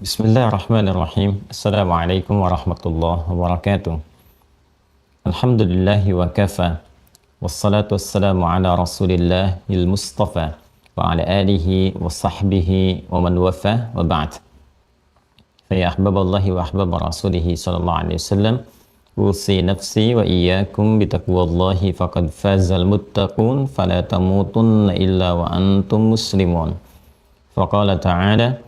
Bismillahirrahmanirrahim. Assalamualaikum warahmatullahi wabarakatuh. Alhamdulillahi wa kafa. Wassalatu wassalamu ala rasulillahil mustafa wa ala alihi wa sahbihi wa man wafa wa ba'd. Faya ahbaballahi wa ahbaba rasulihi sallallahu alaihi wasallam. Usi nafsi wa iyyakum bitaqwallahi faqad fazal muttaqun fala tamutunna illa wa antum muslimun. Faqala ta'ala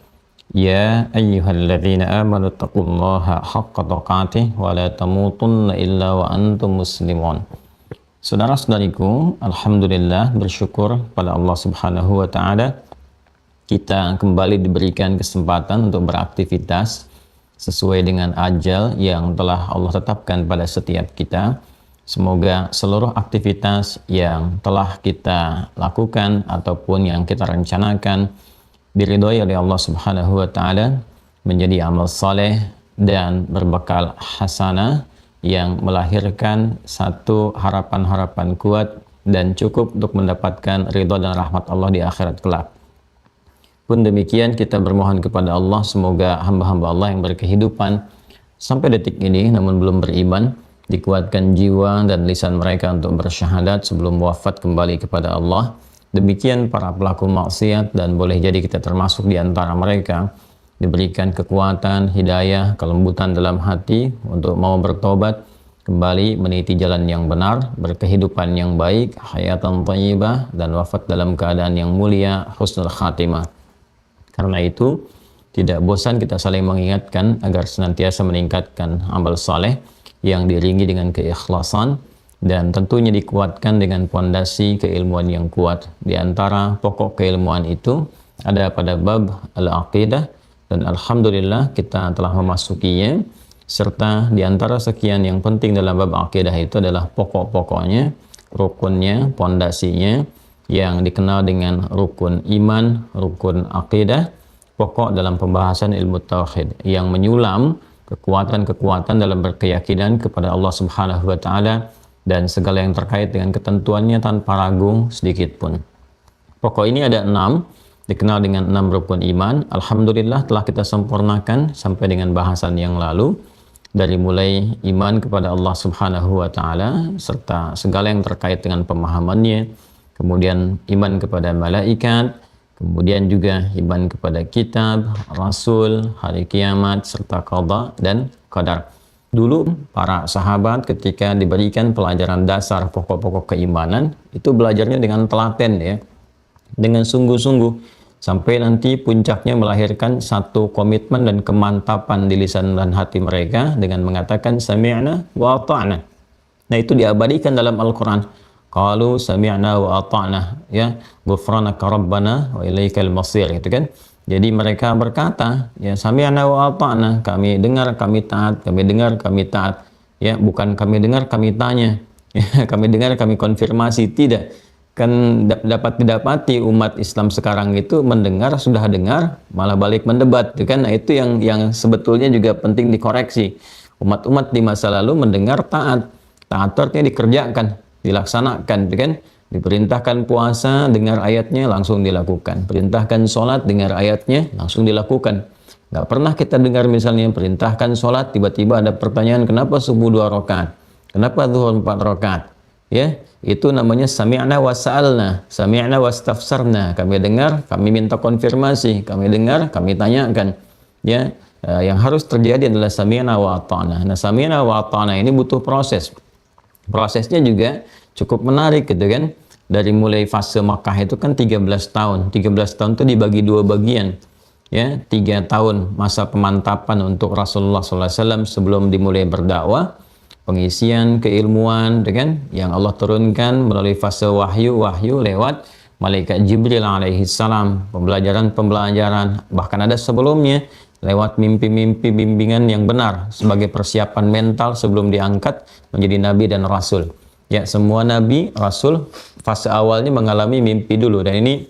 Ya ayyuhalladzina amanu taqullaha haqqa tuqatih wa la tamutunna illa wa antum muslimun. Saudara-saudariku, alhamdulillah bersyukur pada Allah Subhanahu wa taala kita kembali diberikan kesempatan untuk beraktivitas sesuai dengan ajal yang telah Allah tetapkan pada setiap kita. Semoga seluruh aktivitas yang telah kita lakukan ataupun yang kita rencanakan diridhoi oleh Allah Subhanahu wa taala, menjadi amal saleh dan berbekal hasanah yang melahirkan satu harapan-harapan kuat dan cukup untuk mendapatkan ridha dan rahmat Allah di akhirat kelak. Pun demikian kita bermohon kepada Allah semoga hamba-hamba Allah yang berkehidupan sampai detik ini namun belum beriman dikuatkan jiwa dan lisan mereka untuk bersyahadat sebelum wafat kembali kepada Allah. Demikian para pelaku maksiat dan boleh jadi kita termasuk di antara mereka diberikan kekuatan, hidayah, kelembutan dalam hati untuk mau bertobat, kembali meniti jalan yang benar, berkehidupan yang baik, hayatan thayyibah dan wafat dalam keadaan yang mulia, husnul khatimah. Karena itu tidak bosan kita saling mengingatkan agar senantiasa meningkatkan amal saleh yang diiringi dengan keikhlasan dan tentunya dikuatkan dengan pondasi keilmuan yang kuat. Di antara pokok keilmuan itu ada pada bab al-aqidah dan alhamdulillah kita telah memasukinya, serta di antara sekian yang penting dalam bab aqidah itu adalah pokok-pokoknya, rukunnya, pondasinya yang dikenal dengan rukun iman, rukun aqidah, pokok dalam pembahasan ilmu tauhid yang menyulam kekuatan-kekuatan dalam berkeyakinan kepada Allah Subhanahu wa taala dan segala yang terkait dengan ketentuannya tanpa ragu sedikit pun. Pokok ini ada 6, dikenal dengan 6 rukun iman. Alhamdulillah telah kita sempurnakan sampai dengan bahasan yang lalu, dari mulai iman kepada Allah Subhanahu wa taala serta segala yang terkait dengan pemahamannya, kemudian iman kepada malaikat, kemudian juga iman kepada kitab, rasul, hari kiamat serta qada dan qadar. Dulu para sahabat ketika diberikan pelajaran dasar pokok-pokok keimanan itu belajarnya dengan telaten ya, dengan sungguh-sungguh sampai nanti puncaknya melahirkan satu komitmen dan kemantapan di lisan dan hati mereka dengan mengatakan sami'na wa ata'na. Nah itu diabadikan dalam Al-Quran. Qalu sami'na wa ata'na ya, ghufranaka rabbana wa ilaikal masir, gitu kan. Jadi mereka berkata, ya sami'na wa ata'na, kami dengar, kami taat, kami dengar, kami taat. Ya, bukan kami dengar, kami tanya. Ya, kami dengar, kami konfirmasi, tidak. Kan dapat didapati umat Islam sekarang itu mendengar, sudah dengar, malah balik mendebat, gitu kan. Nah, itu yang sebetulnya juga penting dikoreksi. Umat-umat di masa lalu mendengar taat. Taat itu artinya dikerjakan, dilaksanakan, gitu kan. Diperintahkan puasa, dengar ayatnya langsung dilakukan. Perintahkan sholat, dengar ayatnya langsung dilakukan. Nggak pernah kita dengar misalnya perintahkan sholat, tiba-tiba ada pertanyaan kenapa subuh 2 rakaat, kenapa zuhur 4 rakaat. Ya, itu namanya sami'na wa sa'alna, sami'na wa stafsarna. Kami dengar, kami minta konfirmasi, kami dengar, kami tanyakan. Ya, yang harus terjadi adalah sami'na wa ata'na. Nah, sami'na wa ata'na ini butuh proses. Prosesnya juga cukup menarik gitu kan. Dari mulai fase Makkah itu kan 13 tahun. 13 tahun itu dibagi 2 bagian. Ya, 3 tahun masa pemantapan untuk Rasulullah SAW sebelum dimulai berdakwah, pengisian keilmuan dengan yang Allah turunkan melalui fase wahyu lewat malaikat Jibril alaihi salam, pembelajaran, bahkan ada sebelumnya lewat mimpi-mimpi bimbingan yang benar sebagai persiapan mental sebelum diangkat menjadi nabi dan rasul. Ya, semua nabi, rasul fase awalnya mengalami mimpi dulu, dan ini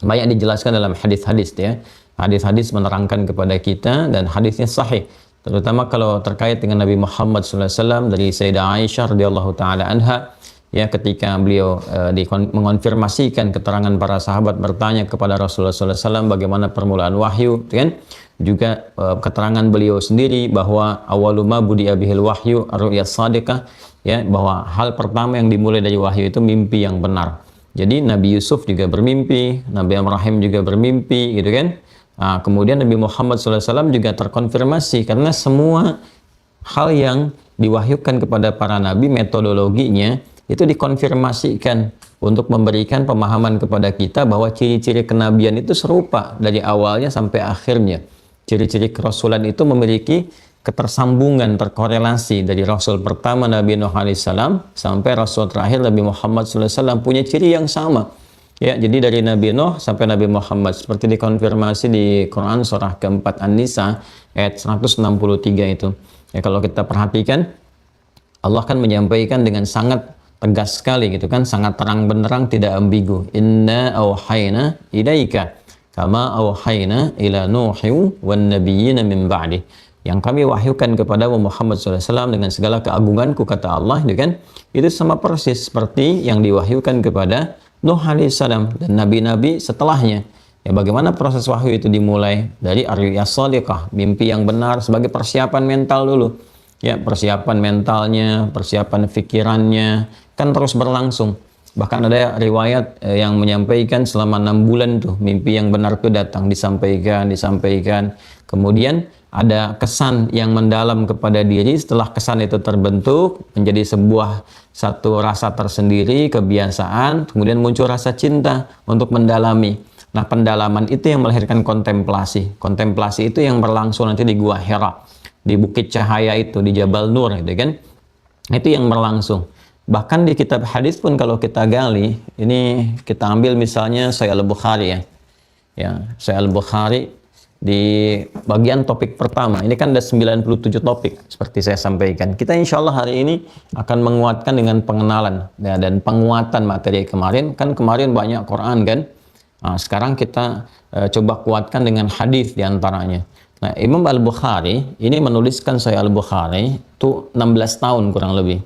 banyak dijelaskan dalam hadis-hadis ya. Hadis-hadis menerangkan kepada kita dan hadisnya sahih. Terutama kalau terkait dengan Nabi Muhammad SAW dari Sayyidah Aisyah radhiyallahu taala anha ya ketika beliau mengonfirmasikan keterangan para sahabat bertanya kepada Rasulullah SAW bagaimana permulaan wahyu, kan? Juga keterangan beliau sendiri bahwa awaluma budi'a bihil wahyu ar-ru'yas shadiqah, ya, bahwa hal pertama yang dimulai dari wahyu itu mimpi yang benar. Jadi Nabi Yusuf juga bermimpi, Nabi Ibrahim juga bermimpi, gitu kan. Nah, kemudian Nabi Muhammad SAW juga terkonfirmasi, karena semua hal yang diwahyukan kepada para nabi, metodologinya itu dikonfirmasikan untuk memberikan pemahaman kepada kita bahwa ciri-ciri kenabian itu serupa dari awalnya sampai akhirnya. Ciri-ciri kerasulan itu memiliki ketersambungan, terkorelasi dari Rasul pertama Nabi Nuh alaihissalam sampai Rasul terakhir Nabi Muhammad SAW punya ciri yang sama. Ya, jadi dari Nabi Nuh sampai Nabi Muhammad seperti dikonfirmasi di Quran surah keempat An-Nisa ayat 163 itu. Ya, kalau kita perhatikan Allah kan menyampaikan dengan sangat tegas sekali gitu kan, sangat terang benderang, tidak ambigu. Inna auhayna ilaika kama auhayna ila Nuhin wan nabiyyina min ba'di. Yang kami wahyukan kepada Muhammad SAW dengan segala keagunganku, kata Allah, kan? Itu sama persis seperti yang diwahyukan kepada Nuh alaihissalam dan nabi-nabi setelahnya. Ya, bagaimana proses wahyu itu dimulai dari ar-ru'yas shadiqah, mimpi yang benar, sebagai persiapan mental dulu. Ya, persiapan mentalnya, persiapan pikirannya kan terus berlangsung. Bahkan ada riwayat yang menyampaikan selama 6 bulan tuh mimpi yang benar itu datang, disampaikan. Kemudian ada kesan yang mendalam kepada diri. Setelah kesan itu terbentuk menjadi satu rasa tersendiri, kebiasaan, kemudian muncul rasa cinta untuk mendalami. Nah, pendalaman itu yang melahirkan kontemplasi. Kontemplasi itu yang berlangsung nanti di Gua Hira, di Bukit Cahaya itu, di Jabal Nur, gitu kan? Itu yang berlangsung. Bahkan di kitab hadis pun kalau kita gali, ini kita ambil misalnya Sahih Al-Bukhari ya, Sahih Al-Bukhari di bagian topik pertama. Ini kan ada 97 topik seperti saya sampaikan. Kita insya Allah hari ini akan menguatkan dengan pengenalan ya, dan penguatan materi kemarin. Kan kemarin banyak Quran kan. Nah, sekarang kita coba kuatkan dengan hadis diantaranya. Nah, Imam Al-Bukhari ini menuliskan Sahih Al-Bukhari itu 16 tahun kurang lebih.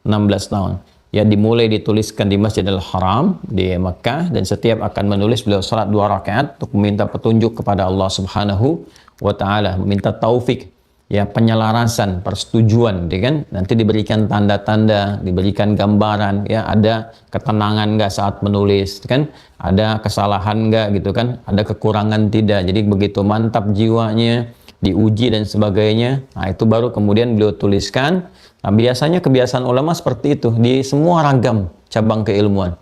16 tahun. Ya, dimulai dituliskan di Masjidil Haram di Mekah, dan setiap akan menulis beliau salat 2 rakaat untuk meminta petunjuk kepada Allah Subhanahu wa taala, meminta taufik, ya, penyelarasan, persetujuan, gitu kan? Nanti diberikan tanda-tanda, diberikan gambaran, ya, ada ketenangan enggak saat menulis, gitu kan? Ada kesalahan enggak, gitu kan? Ada kekurangan tidak. Jadi begitu mantap jiwanya, diuji dan sebagainya. Nah, itu baru kemudian beliau tuliskan. Nah, biasanya kebiasaan ulama seperti itu di semua ragam cabang keilmuan.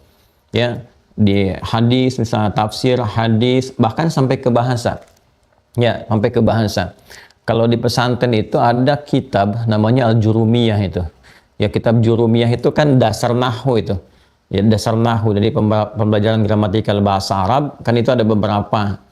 Ya, di hadis misalnya tafsir hadis, bahkan sampai ke bahasa. Ya, sampai ke bahasa. Kalau di pesantren itu ada kitab namanya Al-Jurumiyah itu. Ya, kitab Jurumiyah itu kan dasar nahwu itu. Ya, dasar nahwu dari pembelajaran gramatikal bahasa Arab, kan itu ada beberapa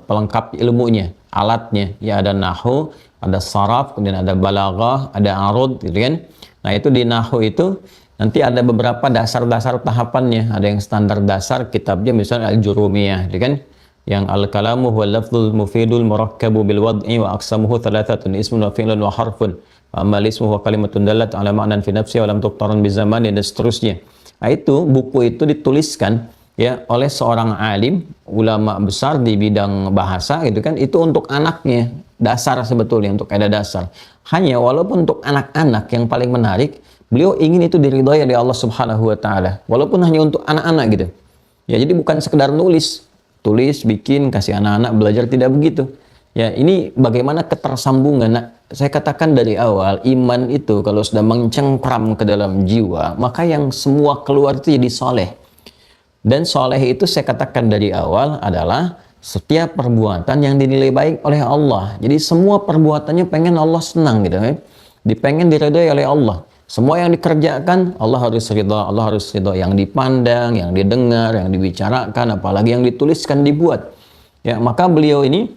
pelengkap ilmunya, alatnya. Ya, ada nahwu, ada saraf, kemudian ada balaghah, ada arud, gitu kan. Nah, itu di nahwu itu nanti ada beberapa dasar-dasar tahapannya. Ada yang standar dasar kitabnya misalnya Al-Jurumiyah, gitu kan. Yang al-kalamu huwa lafzul mufidul murakkabu bil wad'i wa aqsamuhu thalathatun ismun wa fi'lun wa harfun. Wa amma ismu huwa kalimatun dallat ala ma'nan fi nafsi wa lam tuqtaran bi zamani, dan seterusnya. Nah, itu buku itu dituliskan ya oleh seorang alim, ulama besar di bidang bahasa, gitu kan. Itu untuk anaknya, dasar sebetulnya, untuk kaidah dasar. Hanya walaupun untuk anak-anak yang paling menarik, beliau ingin itu diridhai oleh Allah Subhanahu wa taala, walaupun hanya untuk anak-anak gitu. Ya, jadi bukan sekedar tulis, bikin, kasih anak-anak belajar, tidak begitu. Ya, ini bagaimana ketersambungan. Nah, saya katakan dari awal, iman itu kalau sudah mencengkram ke dalam jiwa, maka yang semua keluar itu jadi soleh. Dan soleh itu saya katakan dari awal adalah setiap perbuatan yang dinilai baik oleh Allah. Jadi semua perbuatannya pengen Allah senang gitu ya. Dipengen diridhai oleh Allah. Semua yang dikerjakan Allah harus ridha, Allah harus ridha. Yang dipandang, yang didengar, yang dibicarakan, apalagi yang dituliskan, dibuat. Ya, maka beliau ini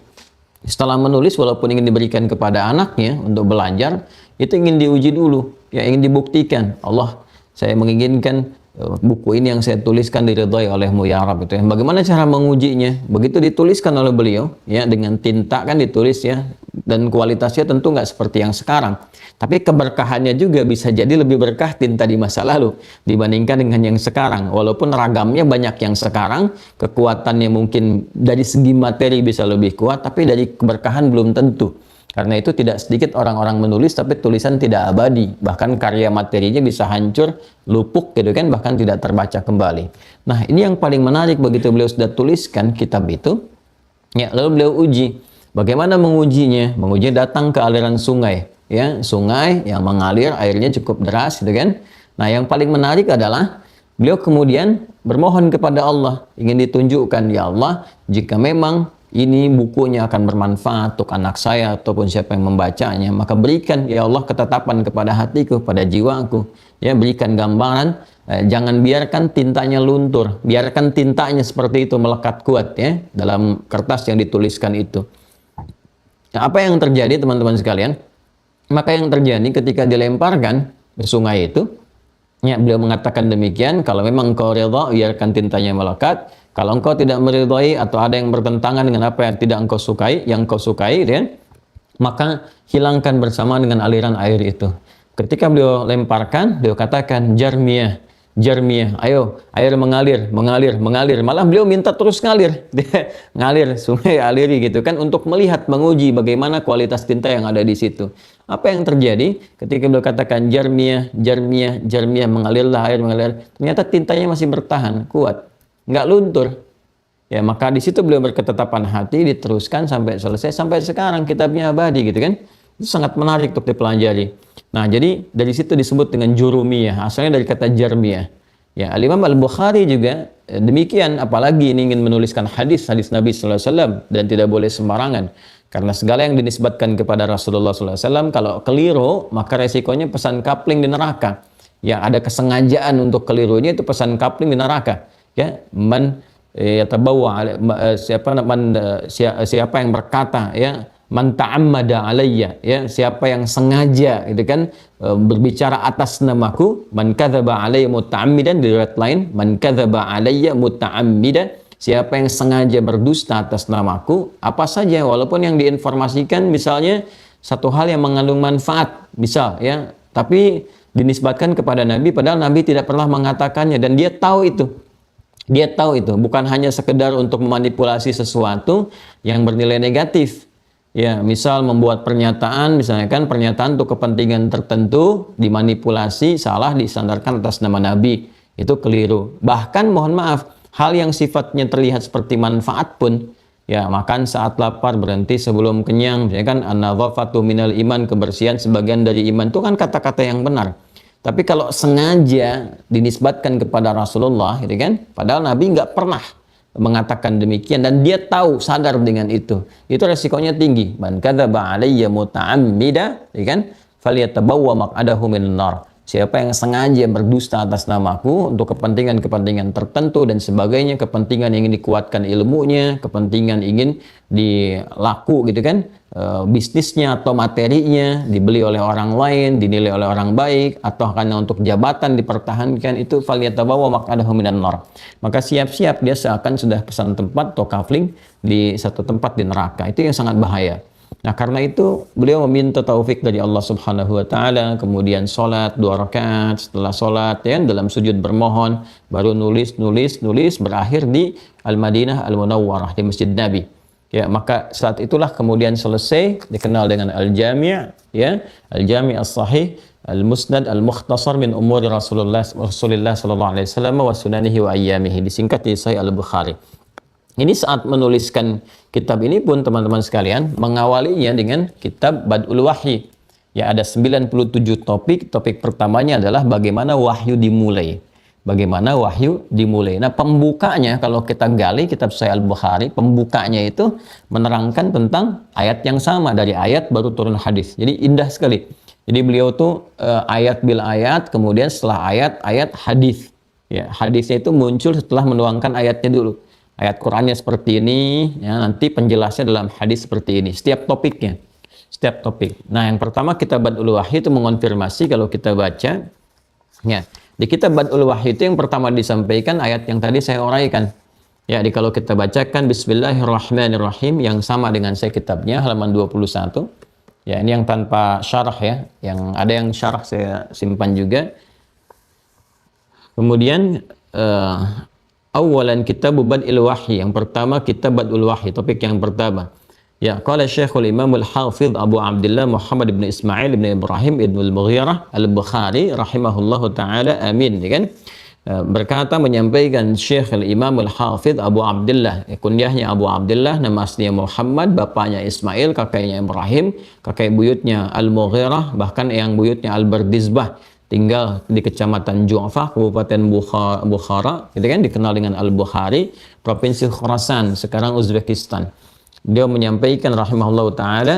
setelah menulis, walaupun ingin diberikan kepada anaknya untuk belajar, itu ingin diuji dulu, ya, ingin dibuktikan. Allah, saya menginginkan buku ini yang saya tuliskan diridhai olehmu ya Rabb, itu. Bagaimana cara mengujinya? Begitu dituliskan oleh beliau, ya, dengan tinta kan ditulis ya, dan kualitasnya tentu nggak seperti yang sekarang. Tapi keberkahannya juga bisa jadi lebih berkah tinta di masa lalu dibandingkan dengan yang sekarang. Walaupun ragamnya banyak yang sekarang, kekuatannya mungkin dari segi materi bisa lebih kuat, tapi dari keberkahan belum tentu. Karena itu tidak sedikit orang-orang menulis tapi tulisan tidak abadi. Bahkan karya materinya bisa hancur, lupuk gitu kan, bahkan tidak terbaca kembali. Nah, ini yang paling menarik begitu beliau sudah tuliskan kitab itu. Ya, lalu beliau uji. Bagaimana mengujinya? Mengujinya datang ke aliran sungai. Ya, sungai yang mengalir, airnya cukup deras gitu kan. Nah, yang paling menarik adalah beliau kemudian bermohon kepada Allah. Ingin ditunjukkan, ya Allah, jika memang ini bukunya akan bermanfaat untuk anak saya ataupun siapa yang membacanya, maka berikan ya Allah ketetapan kepada hatiku, pada jiwaku, ya berikan gambaran, jangan biarkan tintanya luntur, biarkan tintanya seperti itu melekat kuat ya dalam kertas yang dituliskan itu. Nah, apa yang terjadi teman-teman sekalian? Maka yang terjadi ketika dilemparkan ke sungai itu, ya beliau mengatakan demikian, kalau memang engkau redha biarkan tintanya melekat. Kalau engkau tidak meridhai atau ada yang bertentangan dengan apa yang tidak engkau sukai, yang engkau sukai, ya, maka hilangkan bersama dengan aliran air itu. Ketika beliau lemparkan, beliau katakan, Jarmiyah, Jarmiyah, ayo, air mengalir, mengalir, mengalir. Malah beliau minta terus ngalir, ngalir, sungai aliri gitu kan, untuk melihat, menguji bagaimana kualitas tinta yang ada di situ. Apa yang terjadi ketika beliau katakan Jarmiyah, Jarmiyah, Jarmiyah, mengalirlah air, mengalir. Ternyata tintanya masih bertahan, kuat. Nggak luntur. Ya, maka di situ beliau berketetapan hati, diteruskan sampai selesai, sampai sekarang kitabnya abadi gitu kan. Itu sangat menarik untuk dipelajari. Nah, jadi dari situ disebut dengan jurumiyah, asalnya dari kata jarmiyah. Ya, Al-Imam Al-Bukhari juga demikian, apalagi ini ingin menuliskan hadis Nabi sallallahu alaihi wasallam dan tidak boleh sembarangan. Karena segala yang dinisbatkan kepada Rasulullah sallallahu alaihi wasallam kalau keliru, maka resikonya pesan kapling di neraka. Ya, ada kesengajaan untuk kelirunya itu pesan kapling di neraka. Ya, siapa yang berkata ya man ta'ammada alayya, ya siapa yang sengaja gitu kan berbicara atas namaku, man kadzaba alayya muta'ammidan, di riwayat lain man kadzaba alayya muta'ammidan, siapa yang sengaja berdusta atas namaku, apa saja walaupun yang diinformasikan misalnya satu hal yang mengandung manfaat misal ya, tapi dinisbatkan kepada Nabi padahal Nabi tidak pernah mengatakannya dan dia tahu itu. Dia tahu itu bukan hanya sekedar untuk memanipulasi sesuatu yang bernilai negatif. Ya, misal membuat pernyataan, misalnya kan pernyataan untuk kepentingan tertentu dimanipulasi, salah disandarkan atas nama Nabi. Itu keliru. Bahkan mohon maaf, hal yang sifatnya terlihat seperti manfaat pun, ya makan saat lapar, berhenti sebelum kenyang, misalnya kan an-nadhafatu minal iman, kebersihan sebagian dari iman, itu kan kata-kata yang benar. Tapi kalau sengaja dinisbatkan kepada Rasulullah, gitu kan, padahal Nabi nggak pernah mengatakan demikian dan dia tahu, sadar dengan itu resikonya tinggi. Man kadzaba alayya muta'ammida, gitu kan, falyatabawwa maq'adahu minan nar. Siapa yang sengaja berdusta atas namaku untuk kepentingan-kepentingan tertentu dan sebagainya, kepentingan ingin dikuatkan ilmunya, kepentingan ingin dilaku gitu kan, bisnisnya atau materinya dibeli oleh orang lain, dinilai oleh orang baik, atau hanya untuk jabatan dipertahankan, itu falyatabawwa maq'adahu minan nar. Maka siap-siap dia seakan sudah pesan tempat atau kafling di satu tempat di neraka. Itu yang sangat bahaya. Nah, karena itu beliau meminta taufik dari Allah Subhanahu wa taala, kemudian salat 2 rakaat, setelah salat ya dalam sujud bermohon, baru nulis berakhir di Al-Madinah Al-Munawwarah, di Masjid Nabi. Ya, maka saat itulah kemudian selesai, dikenal dengan Al-Jami', ya, Al-Jami' As-Sahih, Al-Musnad Al-Mukhtasar min umuri Rasulullah sallallahu alaihi wasallam wa sunanihi wa ayyamihi, disingkat di Sahih Al-Bukhari. Ini saat menuliskan kitab ini pun teman-teman sekalian mengawalinya dengan kitab Bad'ul Wahyi. Ya, ada 97 topik. Topik pertamanya adalah bagaimana wahyu dimulai. Bagaimana wahyu dimulai. Nah, pembukanya kalau kita gali kitab Sahih Al-Bukhari, pembukanya itu menerangkan tentang ayat yang sama, dari ayat baru turun hadis. Jadi indah sekali. Jadi beliau tuh ayat bil ayat, kemudian setelah ayat hadis. Ya, hadisnya itu muncul setelah menuangkan ayatnya dulu. Ayat Qur'annya seperti ini, ya, nanti penjelasnya dalam hadis seperti ini. Setiap topiknya, setiap topik. Nah, yang pertama kitab Bad'ul Wahyi itu mengonfirmasi kalau kita baca, ya, di kitab Bad'ul Wahyi itu yang pertama disampaikan ayat yang tadi saya uraikan. Ya, kalau kita bacakan Bismillahirrahmanirrahim yang sama dengan saya kitabnya halaman 21. Ya, ini yang tanpa syarah ya. Yang ada yang syarah saya simpan juga. Kemudian awalan kitab Bad'il Wahyi. Yang pertama kitab Bad'ul Wahyi, topik yang pertama. Ya, qala Syekhul Imam Al-Hafidh Abu Abdullah Muhammad bin Ismail bin Ibrahim ibn Al-Mughirah Al-Bukhari rahimahullahu taala, amin, ya kan? Berkata, menyampaikan Syekh Al-Imam Al-Hafidh Abu Abdullah, kunyahnya Abu Abdullah, nama aslinya Muhammad, bapaknya Ismail, kakeknya Ibrahim, kakek buyutnya Al-Mughirah, bahkan yang buyutnya Al-Bardizbah, tinggal di Kecamatan Ju'fah, Kabupaten Bukhara, gitu kan, dikenal dengan Al-Bukhari, Provinsi Khurasan, sekarang Uzbekistan. Dia menyampaikan rahimahullah ta'ala,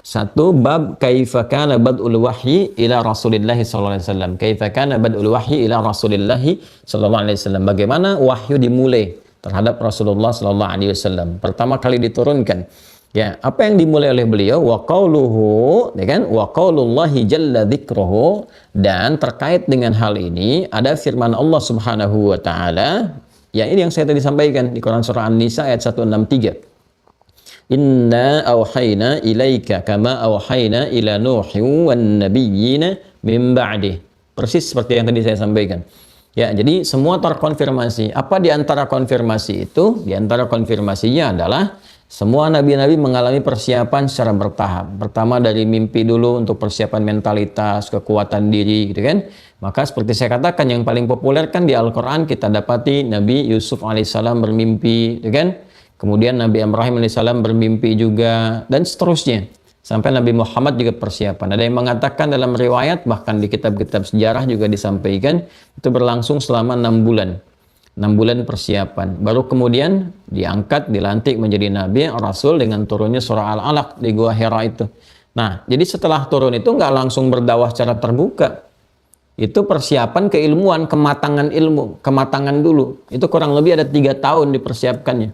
satu bab kaifa kana bad'ul wahyi ila Rasulillah sallallahu alaihi wasallam. Kaifa kana bad'ul wahyi ila Rasulillah sallallahu alaihi wasallam. Bagaimana wahyu dimulai terhadap Rasulullah sallallahu alaihi wasallam. Pertama kali diturunkan. Ya, apa yang dimulai oleh beliau? Wa qauluhu, ya kan? Wa qaulullahi jalla dzikruhu, dan terkait dengan hal ini ada firman Allah Subhanahu wa taala. Ya, ini yang saya tadi sampaikan di Quran surah An-Nisa ayat 163. Inna awhayna ilaika kama awhayna ila Nuhin wan nabiyyina min ba'dih. Persis seperti yang tadi saya sampaikan. Ya, jadi semua terkonfirmasi. Apa di antara konfirmasi itu? Di antara konfirmasinya adalah semua nabi-nabi mengalami persiapan secara bertahap. Pertama dari mimpi dulu untuk persiapan mentalitas, kekuatan diri, gitu kan. Maka seperti saya katakan, yang paling populer kan di Al-Quran kita dapati Nabi Yusuf alaihissalam bermimpi, gitu kan. Kemudian Nabi Ibrahim alaihissalam bermimpi juga, dan seterusnya. Sampai Nabi Muhammad juga persiapan. Ada yang mengatakan dalam riwayat, bahkan di kitab-kitab sejarah juga disampaikan, itu berlangsung selama 6 bulan. 6 bulan persiapan. Baru kemudian diangkat, dilantik menjadi Nabi, Rasul dengan turunnya surah Al-Alaq di Gua Hira itu. Nah, jadi setelah turun itu nggak langsung berdakwah secara terbuka. Itu persiapan keilmuan, kematangan ilmu, kematangan dulu. Itu kurang lebih ada 3 tahun dipersiapkannya.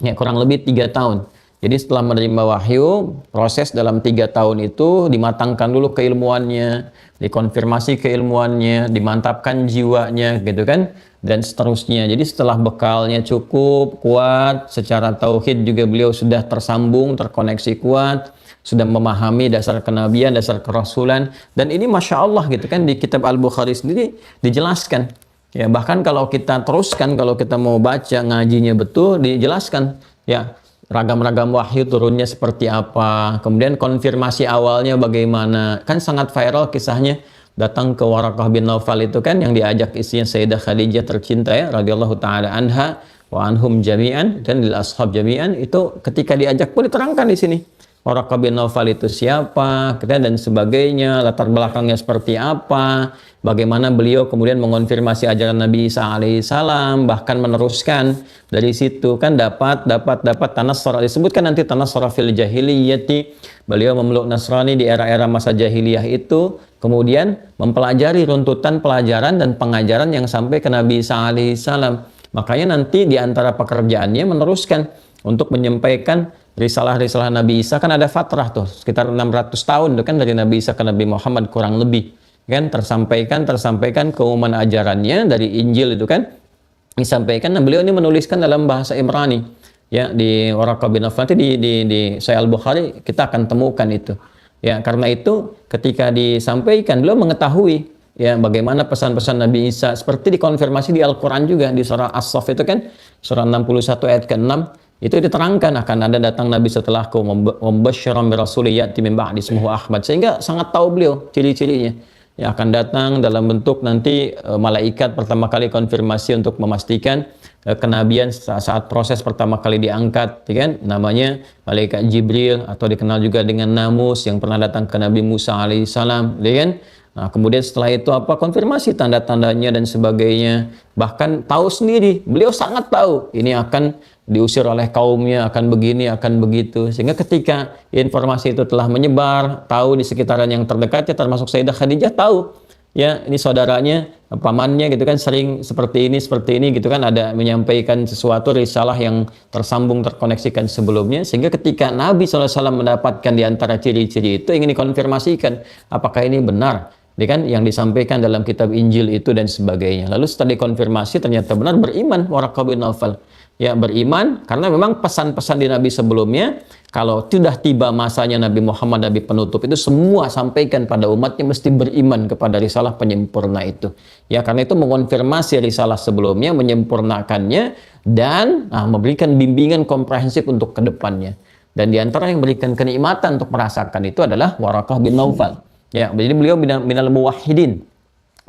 Ya, kurang lebih 3 tahun. Jadi setelah menerima wahyu, proses dalam 3 tahun itu dimatangkan dulu keilmuannya, dikonfirmasi keilmuannya, dimantapkan jiwanya, gitu kan, dan seterusnya. Jadi setelah bekalnya cukup kuat, secara tauhid juga beliau sudah tersambung, terkoneksi kuat, sudah memahami dasar kenabian, dasar kerasulan, dan ini Masya Allah gitu kan, di kitab Al-Bukhari sendiri dijelaskan. Ya, bahkan kalau kita teruskan, kalau kita mau baca ngajinya betul, dijelaskan ya ragam-ragam wahyu turunnya seperti apa, kemudian konfirmasi awalnya bagaimana. Kan sangat viral kisahnya datang ke Waraqah bin Naufal itu kan, yang diajak istrinya Sayyidah Khadijah tercinta ya radhiyallahu taala anha wa anhum jami'an, dan lil ashab jami'an. Itu ketika diajak pun diterangkan di sini Waraqah bin Naufal itu siapa, dan sebagainya, latar belakangnya seperti apa, bagaimana beliau kemudian mengonfirmasi ajaran Nabi Isa alaihissalam, bahkan meneruskan dari situ kan dapat tanassara, disebutkan nanti tanassara fil jahiliyati, beliau memeluk Nasrani di era-era masa jahiliyah itu, kemudian mempelajari runtutan pelajaran dan pengajaran yang sampai ke Nabi Isa alaihissalam. Makanya nanti di antara pekerjaannya meneruskan untuk menyampaikan risalah-risalah Nabi Isa. Kan ada fatrah tuh sekitar 600 tahun tuh kan, dari Nabi Isa ke Nabi Muhammad kurang lebih kan, tersampaikan keumuman ajarannya dari Injil itu kan disampaikan. Nah, beliau ini menuliskan dalam bahasa Ibrani ya, di Waraqah bin Naufal di Sahih Al-Bukhari kita akan temukan itu ya. Karena itu ketika disampaikan beliau mengetahui ya bagaimana pesan-pesan Nabi Isa, seperti dikonfirmasi di Al-Quran juga di surah As-Saff itu kan, surah 61 ayat ke-6 itu diterangkan akan ada datang Nabi setelahku, mubasysyiran bi rasulin ya'ti min ba'di ismuhu Ahmad, sehingga sangat tahu beliau ciri-cirinya ya, akan datang dalam bentuk nanti malaikat pertama kali konfirmasi untuk memastikan kenabian saat proses pertama kali diangkat ya kan, namanya malaikat Jibril atau dikenal juga dengan Namus, yang pernah datang ke Nabi Musa alaihissalam ya kan. Nah, kemudian setelah itu apa, konfirmasi tanda-tandanya dan sebagainya. Bahkan tahu sendiri, beliau sangat tahu ini akan diusir oleh kaumnya, akan begini, akan begitu. Sehingga ketika informasi itu telah menyebar, tahu di sekitaran yang terdekatnya, termasuk Sayyidah Khadijah tahu, ya ini saudaranya, pamannya gitu kan, sering seperti ini gitu kan, ada menyampaikan sesuatu risalah yang tersambung, terkoneksikan sebelumnya. Sehingga ketika Nabi SAW mendapatkan di antara ciri-ciri itu, ingin dikonfirmasikan, apakah ini benar? Ini kan yang disampaikan dalam kitab Injil itu dan sebagainya. Lalu setelah dikonfirmasi ternyata benar, beriman Waraqah bin Naufal. Ya, beriman karena memang pesan-pesan di Nabi sebelumnya, kalau sudah tiba masanya Nabi Muhammad, Nabi penutup, itu semua sampaikan pada umatnya mesti beriman kepada risalah penyempurna itu. Ya, karena itu mengonfirmasi risalah sebelumnya, menyempurnakannya, dan memberikan bimbingan komprehensif untuk kedepannya. Dan diantara yang memberikan kenikmatan untuk merasakan itu adalah Waraqah bin Naufal. Ya, jadi beliau minal muwahhidin.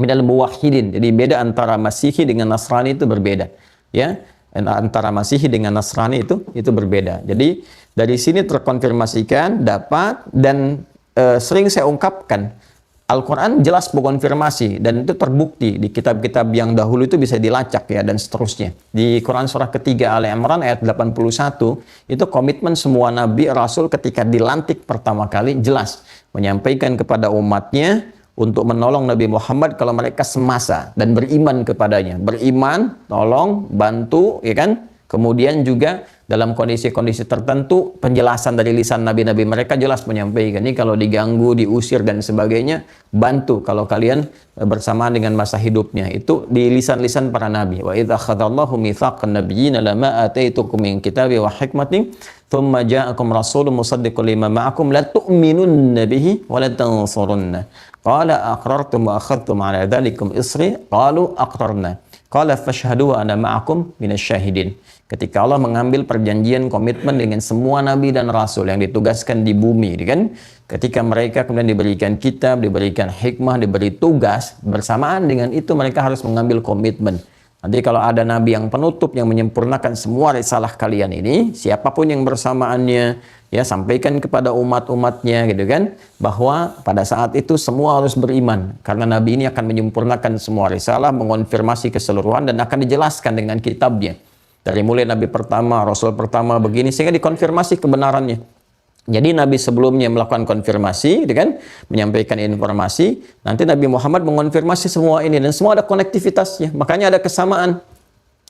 Minal muwahhidin. Jadi beda antara Masihi dengan Nasrani itu berbeda. Ya, antara Masihi dengan Nasrani itu berbeda. Jadi dari sini terkonfirmasikan dapat, dan sering saya ungkapkan Al-Quran jelas mengonfirmasi, dan itu terbukti di kitab-kitab yang dahulu itu bisa dilacak ya, dan seterusnya. Di Quran surah ketiga Ali Imran ayat 81 itu komitmen semua Nabi Rasul ketika dilantik pertama kali jelas menyampaikan kepada umatnya untuk menolong Nabi Muhammad kalau mereka semasa dan beriman kepadanya. Beriman, tolong, bantu, ya kan? Kemudian juga dalam kondisi-kondisi tertentu penjelasan dari lisan nabi-nabi mereka jelas menyampaikan ini kalau diganggu, diusir dan sebagainya, bantu kalau kalian bersamaan dengan masa hidupnya. Itu di lisan-lisan para nabi. Wa idza akhadallahu mitsaqan nabiyyina lama ataitukum min kitabi wa hikmatin thumma ja'akum rasulun musaddiqun lima ma'akum la tu'minunna bihi wa la tansurunna. Qala aqrartum wa akhadtum ala dzalikum isri qalu aqrarna. Qala fashhadu wa ana ma'akum minasyahidin. Ketika Allah mengambil perjanjian komitmen dengan semua nabi dan rasul yang ditugaskan di bumi, kan? Ketika mereka kemudian diberikan kitab, diberikan hikmah, diberi tugas, bersamaan dengan itu mereka harus mengambil komitmen. Nanti kalau ada nabi yang penutup yang menyempurnakan semua risalah kalian ini, siapapun yang bersamaannya, ya sampaikan kepada umat-umatnya gitu kan, bahwa pada saat itu semua harus beriman karena nabi ini akan menyempurnakan semua risalah, mengonfirmasi keseluruhan dan akan dijelaskan dengan kitabnya. Dari mulai nabi pertama, rasul pertama begini sehingga dikonfirmasi kebenarannya. Jadi nabi sebelumnya melakukan konfirmasi, gitu kan, menyampaikan informasi, nanti Nabi Muhammad mengonfirmasi semua ini dan semua ada konektivitasnya. Makanya ada kesamaan.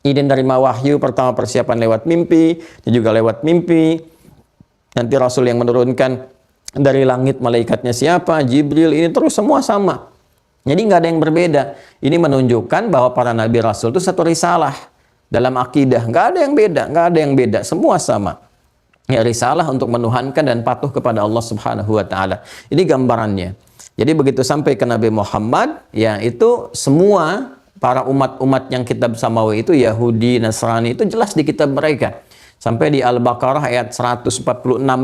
Ini dari wahyu pertama persiapan lewat mimpi, dan juga lewat mimpi. Nanti rasul yang menurunkan dari langit malaikatnya siapa, Jibril, ini terus semua sama. Jadi nggak ada yang berbeda. Ini menunjukkan bahwa para nabi rasul itu satu risalah. Dalam akidah, nggak ada yang beda, nggak ada yang beda, semua sama. Ya, risalah untuk menuhankan dan patuh kepada Allah Subhanahu wa Ta'ala. Ini gambarannya. Jadi begitu sampai ke Nabi Muhammad, ya itu semua para umat-umat yang kitab samawi itu, Yahudi, Nasrani, itu jelas di kitab mereka. Sampai di Al-Baqarah ayat 146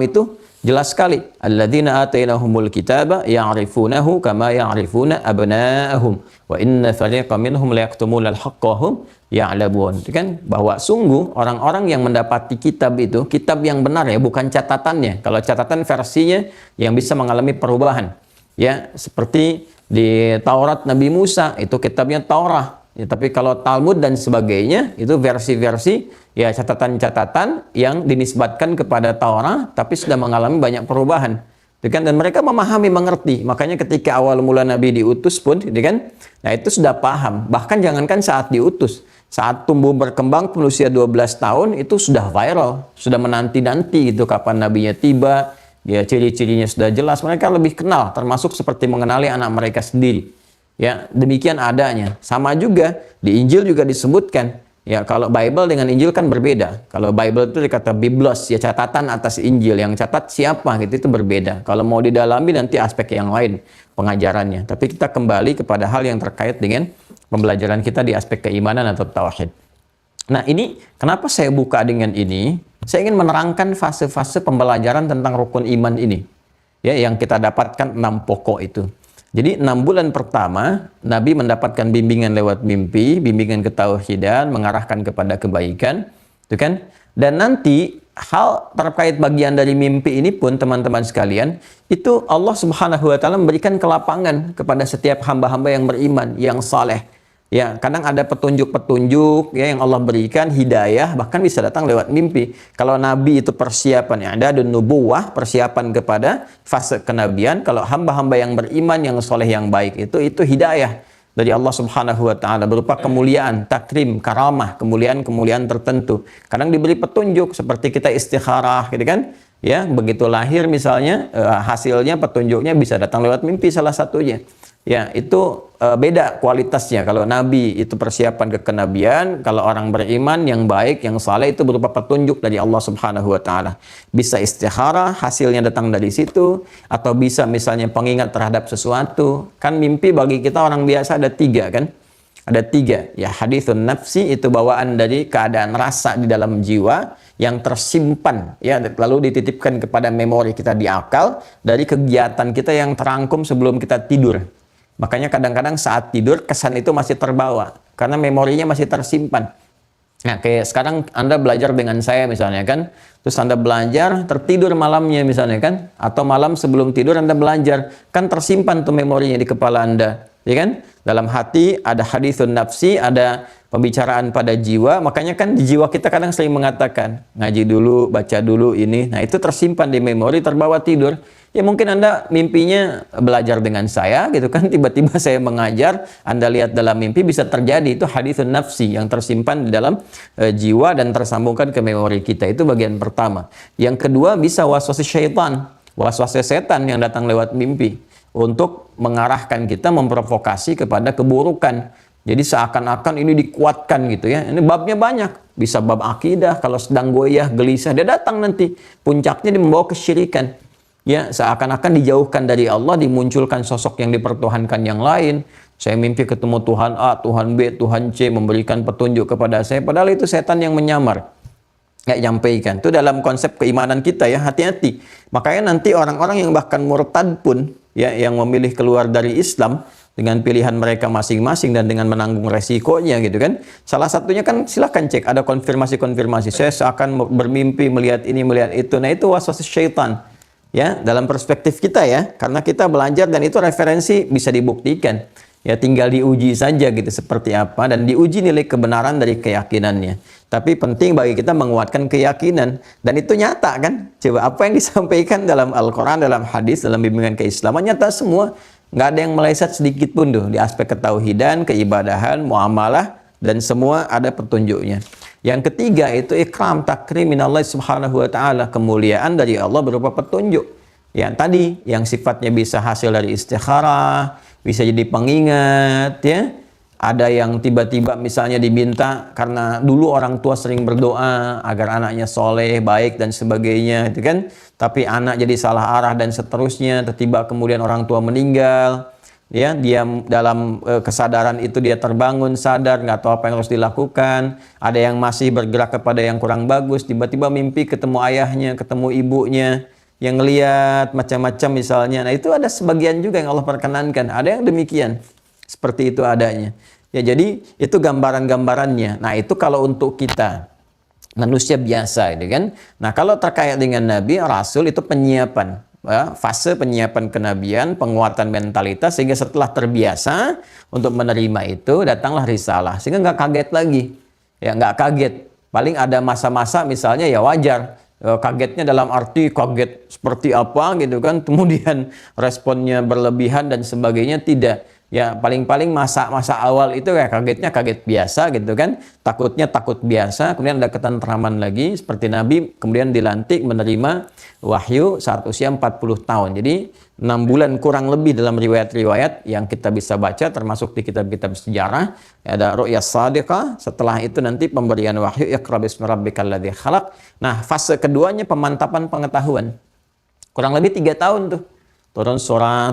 itu jelas sekali. Alladzina atainahumul kitaba ya'rifunahu kama ya'rifuna abna'ahum wa inna fariqan minhum la yaktumuna al-haqqa wa hum ya'lamun. Itu kan bahwa sungguh orang-orang yang mendapati kitab itu, kitab yang benar ya, bukan catatannya. Kalau catatan versinya yang bisa mengalami perubahan. Ya, seperti di Taurat Nabi Musa, itu kitabnya Taurat. Ya, tapi kalau Talmud dan sebagainya, itu versi-versi, ya catatan-catatan yang dinisbatkan kepada Taurat, tapi sudah mengalami banyak perubahan. Dan mereka memahami, mengerti. Makanya ketika awal mula Nabi diutus pun, kan, nah itu sudah paham. Bahkan jangankan saat diutus, saat tumbuh berkembang usia 12 tahun, itu sudah viral. Sudah menanti-nanti gitu kapan Nabinya tiba, ya ciri-cirinya sudah jelas. Mereka lebih kenal, termasuk seperti mengenali anak mereka sendiri. Ya, demikian adanya. Sama juga di Injil juga disebutkan. Ya, kalau Bible dengan Injil kan berbeda. Kalau Bible itu dikata Biblos, ya catatan atas Injil. Yang catat siapa gitu itu berbeda. Kalau mau didalami nanti aspek yang lain pengajarannya. Tapi kita kembali kepada hal yang terkait dengan pembelajaran kita di aspek keimanan atau tauhid. Nah, ini kenapa saya buka dengan ini? Saya ingin menerangkan fase-fase pembelajaran tentang rukun iman ini. Ya, yang kita dapatkan 6 pokok itu. Jadi 6 bulan pertama, Nabi mendapatkan bimbingan lewat mimpi, bimbingan ketauhidan, mengarahkan kepada kebaikan, itu kan? Dan nanti hal terkait bagian dari mimpi ini pun teman-teman sekalian, itu Allah Subhanahu wa Ta'ala memberikan kelapangan kepada setiap hamba-hamba yang beriman, yang saleh. Ya, kadang ada petunjuk-petunjuk ya yang Allah berikan, hidayah bahkan bisa datang lewat mimpi. Kalau nabi itu persiapan yang ada nubuwah, persiapan kepada fase kenabian. Kalau hamba-hamba yang beriman, yang soleh, yang baik itu hidayah dari Allah Subhanahu wa Ta'ala berupa kemuliaan, takrim, karamah, kemuliaan-kemuliaan tertentu. Kadang diberi petunjuk seperti kita istikharah gitu kan. Ya, begitu lahir misalnya hasilnya, petunjuknya bisa datang lewat mimpi salah satunya. Ya, itu beda kualitasnya. Kalau nabi itu persiapan ke kenabian, kalau orang beriman yang baik, yang saleh itu berupa petunjuk dari Allah Subhanahu wa taala. Bisa istikharah, hasilnya datang dari situ, atau bisa misalnya pengingat terhadap sesuatu. Kan mimpi bagi kita orang biasa ada 3 kan? Ada 3. Ya, hadithun nafsi itu bawaan dari keadaan rasa di dalam jiwa yang tersimpan, ya, lalu dititipkan kepada memori kita di akal dari kegiatan kita yang terangkum sebelum kita tidur. Makanya kadang-kadang saat tidur kesan itu masih terbawa karena memorinya masih tersimpan. Nah, kayak sekarang Anda belajar dengan saya misalnya kan, terus Anda belajar tertidur malamnya misalnya kan, atau malam sebelum tidur Anda belajar, kan tersimpan tuh memorinya di kepala Anda, ya kan? Dalam hati ada hadithun nafsi, ada pembicaraan pada jiwa, makanya kan di jiwa kita kadang sering mengatakan, ngaji dulu, baca dulu ini, nah itu tersimpan di memori, terbawa tidur. Ya mungkin Anda mimpinya belajar dengan saya gitu kan, tiba-tiba saya mengajar, Anda lihat dalam mimpi, bisa terjadi. Itu hadithun nafsi yang tersimpan di dalam jiwa dan tersambungkan ke memori kita. Itu bagian pertama. Yang kedua bisa waswasi syaitan, waswasi setan yang datang lewat mimpi untuk mengarahkan kita, memprovokasi kepada keburukan. Jadi seakan-akan ini dikuatkan gitu ya. Ini babnya banyak. Bisa bab akidah, kalau sedang goyah, gelisah, dia datang nanti. Puncaknya dia membawa kesyirikan. Ya, seakan-akan dijauhkan dari Allah, dimunculkan sosok yang dipertuhankan yang lain. Saya mimpi ketemu Tuhan A, Tuhan B, Tuhan C, memberikan petunjuk kepada saya. Padahal itu setan yang menyamar. Nggak nyampaikan. Itu dalam konsep keimanan kita ya, hati-hati. Makanya nanti orang-orang yang bahkan murtad pun, ya, yang memilih keluar dari Islam, dengan pilihan mereka masing-masing dan dengan menanggung resikonya gitu kan. Salah satunya kan silahkan cek, ada konfirmasi-konfirmasi. Saya seakan bermimpi melihat ini, melihat itu. Nah itu waswas syaitan. Ya, dalam perspektif kita ya, karena kita belajar dan itu referensi bisa dibuktikan. Ya, tinggal diuji saja gitu seperti apa dan diuji nilai kebenaran dari keyakinannya. Tapi penting bagi kita menguatkan keyakinan dan itu nyata kan. Coba apa yang disampaikan dalam Al-Qur'an, dalam hadis, dalam bimbingan keislaman nyata semua. Nggak ada yang meleset sedikit pun tuh di aspek ketauhidan, keibadahan, muamalah dan semua ada petunjuknya. Yang ketiga itu ikram takrim minallah subhanahu wa ta'ala, kemuliaan dari Allah berupa petunjuk. Yang tadi, yang sifatnya bisa hasil dari istikharah, bisa jadi pengingat, ya. Ada yang tiba-tiba misalnya diminta karena dulu orang tua sering berdoa agar anaknya soleh, baik dan sebagainya, itu kan. Tapi anak jadi salah arah dan seterusnya, tiba-tiba kemudian orang tua meninggal. Ya, dia dalam kesadaran itu dia terbangun, sadar, nggak tahu apa yang harus dilakukan. Ada yang masih bergerak kepada yang kurang bagus, tiba-tiba mimpi ketemu ayahnya, ketemu ibunya, yang ngelihat macam-macam misalnya. Nah itu ada sebagian juga yang Allah perkenankan. Ada yang demikian, seperti itu adanya. Ya jadi itu gambaran-gambarannya. Nah itu kalau untuk kita manusia biasa, gitu kan. Nah kalau terkait dengan Nabi, Rasul itu penyiapan. Fase penyiapan kenabian, penguatan mentalitas sehingga setelah terbiasa untuk menerima itu datanglah risalah sehingga nggak kaget lagi, ya nggak kaget. Paling ada masa-masa misalnya ya wajar, kagetnya dalam arti kaget seperti apa gitu kan, kemudian responnya berlebihan dan sebagainya tidak. Ya paling-paling masa-masa awal itu ya kagetnya kaget biasa gitu kan, takutnya takut biasa, kemudian ada ketentraman lagi seperti Nabi kemudian dilantik menerima wahyu saat usia 40 tahun. Jadi 6 bulan kurang lebih dalam riwayat-riwayat yang kita bisa baca termasuk di kitab-kitab sejarah. Ada ru'yah shadiqah, setelah itu nanti pemberian wahyu iqra bismi rabbikal ladzi khalaq. Nah, fase keduanya pemantapan pengetahuan. Kurang lebih 3 tahun tuh. Turun surah,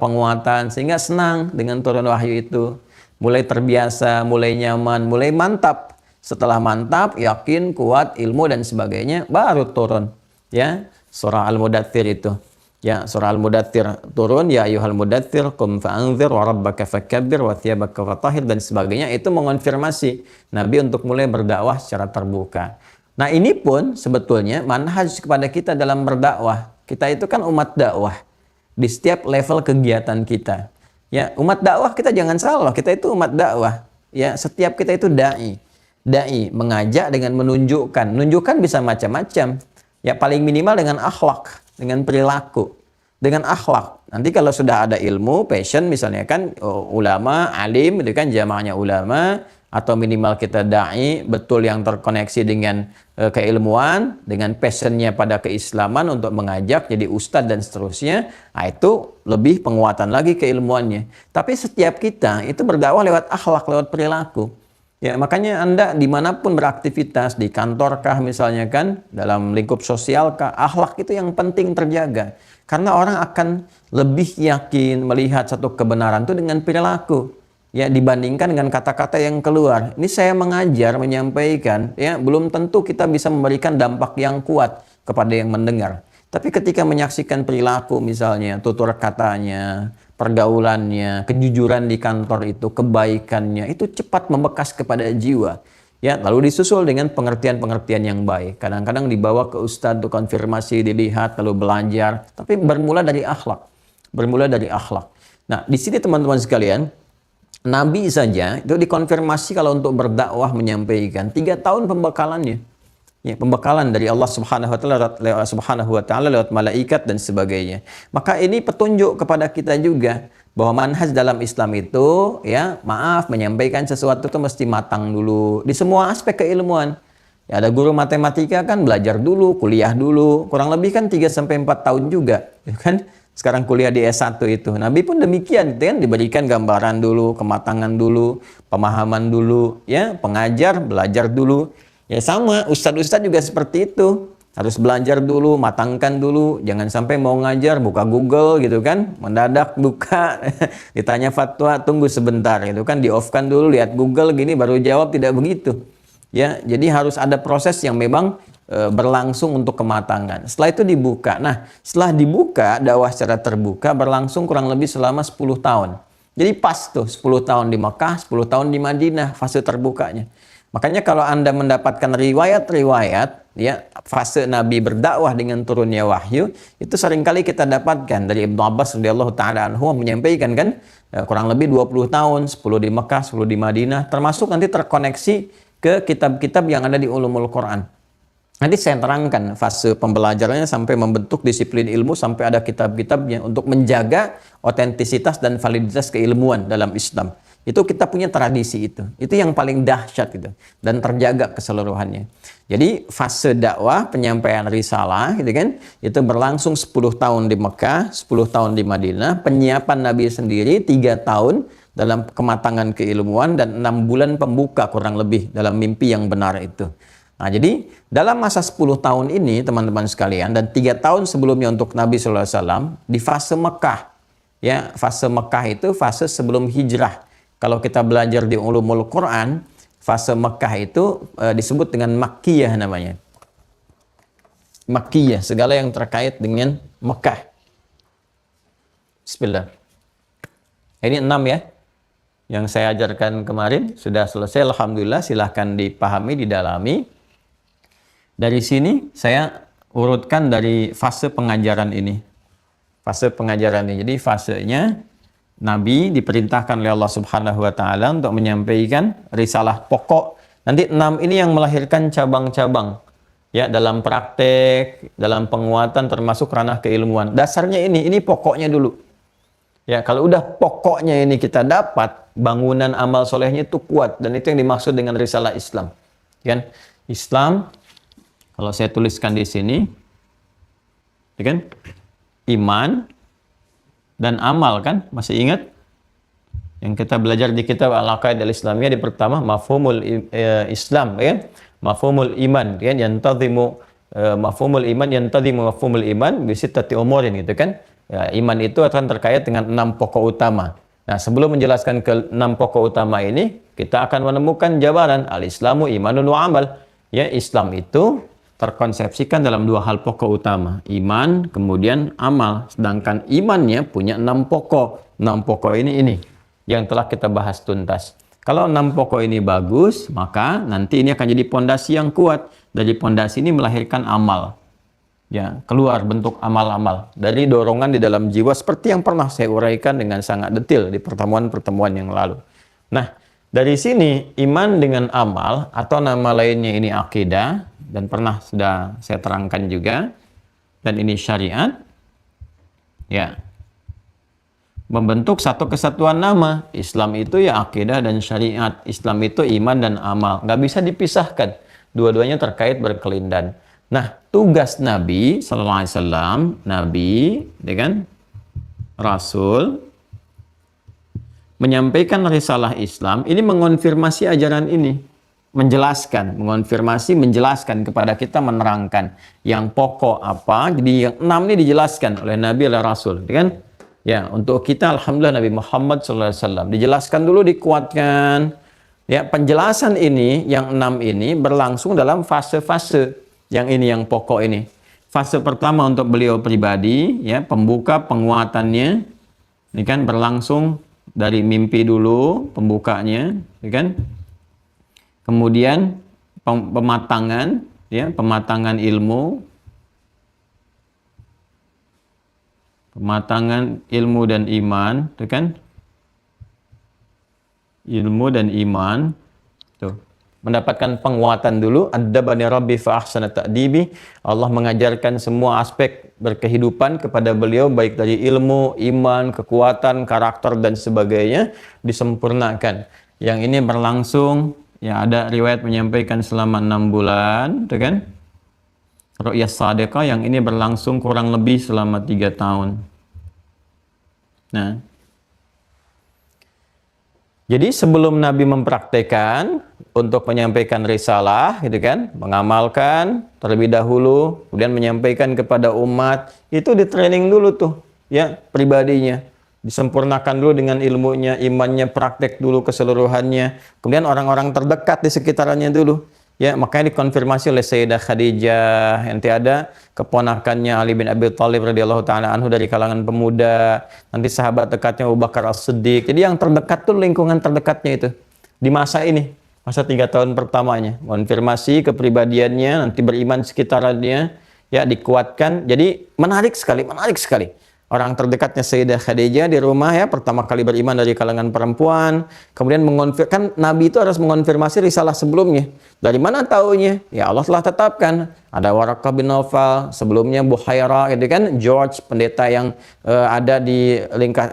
penguatan, sehingga senang dengan turun wahyu itu. Mulai terbiasa, mulai nyaman, mulai mantap. Setelah mantap, yakin, kuat, ilmu dan sebagainya, baru turun. Ya, surah Al-Mudaththir itu. Ya, surah Al-Mudaththir turun, ya ayyuhal mudaththir, qum fa'anzir, wa rabbaka fakabbir, wa thiyabaka fatahhir dan sebagainya. Itu mengonfirmasi Nabi untuk mulai berdakwah secara terbuka. Nah, ini pun sebetulnya manhaj kepada kita dalam berdakwah. Kita itu kan umat dakwah di setiap level kegiatan kita. Ya, umat dakwah kita jangan salah, kita itu umat dakwah. Ya, setiap kita itu dai. Dai mengajak dengan menunjukkan. Menunjukkan bisa macam-macam. Ya, paling minimal dengan akhlak, dengan perilaku, dengan akhlak. Nanti kalau sudah ada ilmu, passion misalnya kan ulama, alim itu kan jamaahnya ulama, atau minimal kita dai betul yang terkoneksi dengan keilmuan, dengan passionnya pada keislaman untuk mengajak jadi ustadz dan seterusnya, nah itu lebih penguatan lagi keilmuannya. Tapi setiap kita itu berdakwah lewat akhlak, lewat perilaku. Ya, makanya Anda dimanapun beraktivitas, di kantor kah misalnya kan, dalam lingkup sosial kah, akhlak itu yang penting terjaga. Karena orang akan lebih yakin melihat satu kebenaran itu dengan perilaku. Ya, dibandingkan dengan kata-kata yang keluar. Ini saya mengajar, menyampaikan, ya belum tentu kita bisa memberikan dampak yang kuat kepada yang mendengar. Tapi ketika menyaksikan perilaku misalnya, tutur katanya, pergaulannya, kejujuran di kantor itu, kebaikannya, itu cepat membekas kepada jiwa. Ya, lalu disusul dengan pengertian-pengertian yang baik. Kadang-kadang dibawa ke ustadz untuk konfirmasi, dilihat, lalu belajar. Tapi bermula dari akhlak. Bermula dari akhlak. Nah, di sini teman-teman sekalian, Nabi saja itu dikonfirmasi kalau untuk berdakwah menyampaikan 3 tahun pembekalannya. Ya, pembekalan dari Allah Subhanahu wa taala lewat malaikat dan sebagainya. Maka ini petunjuk kepada kita juga bahwa manhaj dalam Islam itu ya, maaf menyampaikan sesuatu itu mesti matang dulu di semua aspek keilmuan. Ya, ada guru matematika kan belajar dulu, kuliah dulu, kurang lebih kan 3 sampai 4 tahun juga, ya kan? Sekarang kuliah di S1 itu. Nabi pun demikian, gitu kan? Diberikan gambaran dulu, kematangan dulu, pemahaman dulu, ya, pengajar belajar dulu. Ya sama, ustadz-ustadz juga seperti itu. Harus belajar dulu, matangkan dulu, jangan sampai mau ngajar buka Google gitu kan, mendadak buka, ditanya fatwa, tunggu sebentar gitu kan, di-off-kan dulu, lihat Google gini baru jawab, tidak begitu. Ya, jadi harus ada proses yang memang berlangsung untuk kematangan. Setelah itu dibuka. Nah, setelah dibuka, dakwah secara terbuka berlangsung kurang lebih selama 10 tahun. Jadi pas tuh 10 tahun di Mekah, 10 tahun di Madinah fase terbukanya. Makanya kalau Anda mendapatkan riwayat-riwayat ya fase Nabi berdakwah dengan turunnya wahyu, itu seringkali kita dapatkan dari Ibnu Abbas radhiyallahu taala anhu menyampaikan kan kurang lebih 20 tahun, 10 di Mekah, 10 di Madinah, termasuk nanti terkoneksi ke kitab-kitab yang ada di ulumul Quran. Nanti saya terangkan fase pembelajarannya sampai membentuk disiplin ilmu sampai ada kitab-kitabnya untuk menjaga otentisitas dan validitas keilmuan dalam Islam. Itu kita punya tradisi itu. Itu yang paling dahsyat gitu dan terjaga keseluruhannya. Jadi fase dakwah penyampaian risalah gitu kan, itu berlangsung 10 tahun di Mekah, 10 tahun di Madinah, penyiapan Nabi sendiri 3 tahun dalam kematangan keilmuan dan 6 bulan pembuka kurang lebih dalam mimpi yang benar itu. Nah, jadi dalam masa 10 tahun ini teman-teman sekalian dan 3 tahun sebelumnya untuk Nabi SAW di fase Mekah. Ya, fase Mekah itu fase sebelum hijrah. Kalau kita belajar di ulumul Quran, fase Mekah itu disebut dengan Makkiyah namanya. Makkiyah, segala yang terkait dengan Mekah. Bismillah. Ini 6 ya. Yang saya ajarkan kemarin sudah selesai, alhamdulillah, silahkan dipahami, didalami. Dari sini saya urutkan dari fase pengajaran ini. Fase pengajaran ini. Jadi fasenya Nabi diperintahkan oleh Allah Subhanahu wa taala untuk menyampaikan risalah pokok. Nanti 6 ini yang melahirkan cabang-cabang. Ya, dalam praktek, dalam penguatan termasuk ranah keilmuan. Dasarnya ini pokoknya dulu. Ya, kalau udah pokoknya ini kita dapat, bangunan amal solehnya itu kuat dan itu yang dimaksud dengan risalah Islam. Kan? Islam kalau saya tuliskan di sini, ya kan? Iman dan amal kan? Masih ingat? Yang kita belajar di kitab Al-Aqaidah Al-Islamiyah di pertama mafhumul Islam, ya. Mafhumul iman, ya, yantazimu mafhumul iman yantazimu mafhumul iman bi sittati umurin gitu kan? Ya, iman itu akan terkait dengan 6 pokok utama. Nah, sebelum menjelaskan ke 6 pokok utama ini, kita akan menemukan jabaran al-Islamu imanun wa amal. Ya, Islam itu terkonsepsikan dalam 2 hal pokok utama, iman kemudian amal. Sedangkan imannya punya 6 pokok. 6 pokok ini yang telah kita bahas tuntas. Kalau 6 pokok ini bagus, maka nanti ini akan jadi pondasi yang kuat. Dari pondasi ini melahirkan amal. Ya, keluar bentuk amal-amal dari dorongan di dalam jiwa seperti yang pernah saya uraikan dengan sangat detail di pertemuan-pertemuan yang lalu. Nah, dari sini iman dengan amal atau nama lainnya ini akidah, dan pernah sudah saya terangkan juga, dan ini syariat. Ya, membentuk satu kesatuan nama. Islam itu ya akidah dan syariat. Islam itu iman dan amal. Nggak bisa dipisahkan. Dua-duanya terkait berkelindan. Nah, tugas Nabi Sallallahu Alaihi Wasallam, Nabi, ya kan, Rasul, menyampaikan risalah Islam, ini mengonfirmasi ajaran ini. Menjelaskan, mengonfirmasi, menjelaskan kepada kita, menerangkan yang pokok apa. Jadi yang 6 ini dijelaskan oleh Nabi, oleh Rasul, ya kan? Ya, untuk kita alhamdulillah Nabi Muhammad SAW dijelaskan dulu, dikuatkan. Ya, penjelasan ini yang 6 ini berlangsung dalam fase-fase. Yang ini yang pokok ini. Fase pertama untuk beliau pribadi, ya, pembuka penguatannya. Ini kan berlangsung dari mimpi dulu pembukanya, ya kan? Kemudian pematangan, ya, pematangan ilmu. Pematangan ilmu dan iman, ya kan? Ilmu dan iman, tuh, mendapatkan penguatan dulu. Adzabani Rabbi fa ahsana ta'dibi. Allah mengajarkan semua aspek berkehidupan kepada beliau, baik dari ilmu, iman, kekuatan, karakter dan sebagainya, disempurnakan. Yang ini berlangsung, ya, ada riwayat menyampaikan selama 6 bulan, tuh kan? Ru'yah Shadiqah yang ini berlangsung kurang lebih selama 3 tahun. Nah, jadi sebelum Nabi mempraktekkan untuk menyampaikan risalah, gitu kan, mengamalkan terlebih dahulu, kemudian menyampaikan kepada umat, itu di training dulu tuh, ya, pribadinya. Disempurnakan dulu dengan ilmunya, imannya, praktek dulu keseluruhannya. Kemudian orang-orang terdekat di sekitarnya dulu. Ya, makanya dikonfirmasi oleh Sayyidah Khadijah, yang ada keponakannya Ali bin Abi Thalib radhiyallahu taala anhu dari kalangan pemuda, nanti sahabat dekatnya Abu Bakar As-Siddiq. Jadi yang terdekat tuh lingkungan terdekatnya itu di masa ini, masa 3 tahun pertamanya, konfirmasi kepribadiannya, nanti beriman sekitarannya, ya, dikuatkan. Jadi menarik sekali, menarik sekali. Orang terdekatnya Sayyidah Khadijah di rumah, ya, pertama kali beriman dari kalangan perempuan. Kemudian mengonfirmasi, Nabi itu harus mengonfirmasi risalah sebelumnya. Dari mana taunya? Ya, Allah telah tetapkan. Ada Waraqah bin Nawfal, sebelumnya Buhaira, gitu kan, George, pendeta yang ada di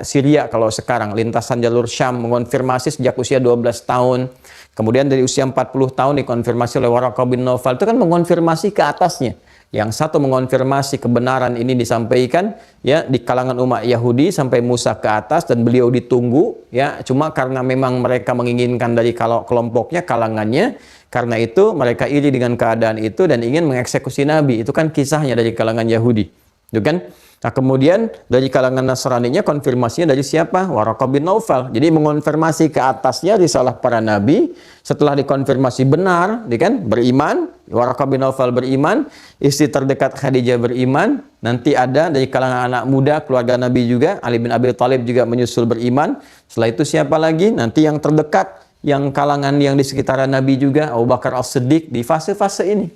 Syria kalau sekarang, lintasan jalur Syam, mengonfirmasi sejak usia 12 tahun. Kemudian dari usia 40 tahun dikonfirmasi oleh Waraqah bin Nawfal. Itu kan mengonfirmasi ke atasnya. Yang satu mengonfirmasi kebenaran ini disampaikan, ya, di kalangan umat Yahudi sampai Musa ke atas, dan beliau ditunggu, ya, cuma karena memang mereka menginginkan dari kelompoknya, kalangannya, karena itu mereka iri dengan keadaan itu dan ingin mengeksekusi Nabi. Itu kan kisahnya dari kalangan Yahudi, itu kan. Nah, kemudian dari kalangan Nasraninya konfirmasinya dari siapa? Waraqah bin Nawfal. Jadi mengonfirmasi ke atasnya risalah para nabi. Setelah dikonfirmasi benar, kan, beriman, Waraqah bin Nawfal beriman, istri terdekat Khadijah beriman, nanti ada dari kalangan anak muda keluarga Nabi juga, Ali bin Abi Thalib juga menyusul beriman. Setelah itu siapa lagi? Nanti yang terdekat, yang kalangan yang di sekitaran Nabi juga, Abu Bakar As-Siddiq, di fase-fase ini,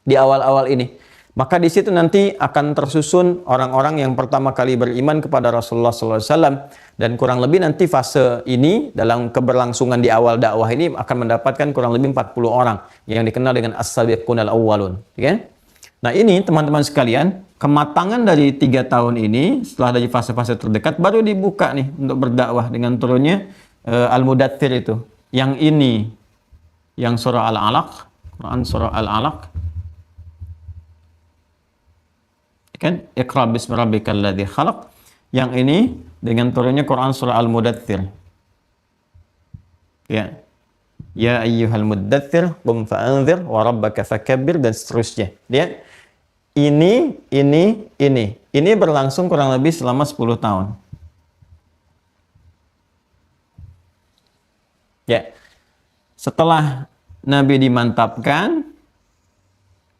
di awal-awal ini. Maka di situ nanti akan tersusun orang-orang yang pertama kali beriman kepada Rasulullah SAW. Dan kurang lebih nanti fase ini dalam keberlangsungan di awal dakwah ini akan mendapatkan kurang lebih 40 orang yang dikenal dengan as-sabiqun al-awwalun. Okay? Nah, ini teman-teman sekalian, kematangan dari 3 tahun ini setelah dari fase-fase terdekat baru dibuka nih untuk berdakwah dengan turunnya Al-Mudaththir itu. Yang ini, yang surah Al-Alaq, Quran surah Al-Alaq. Kan, Iqra bismi rabbikal ladzi khalaq. Yang ini dengan turunnya Quran surah Al-Mudaththir. Ya. Ya ayyuhal muddaththir qum fa'anzir wa rabbaka fakabbir, dan seterusnya. Ya. Ini berlangsung kurang lebih selama 10 tahun. Ya. Setelah Nabi dimantapkan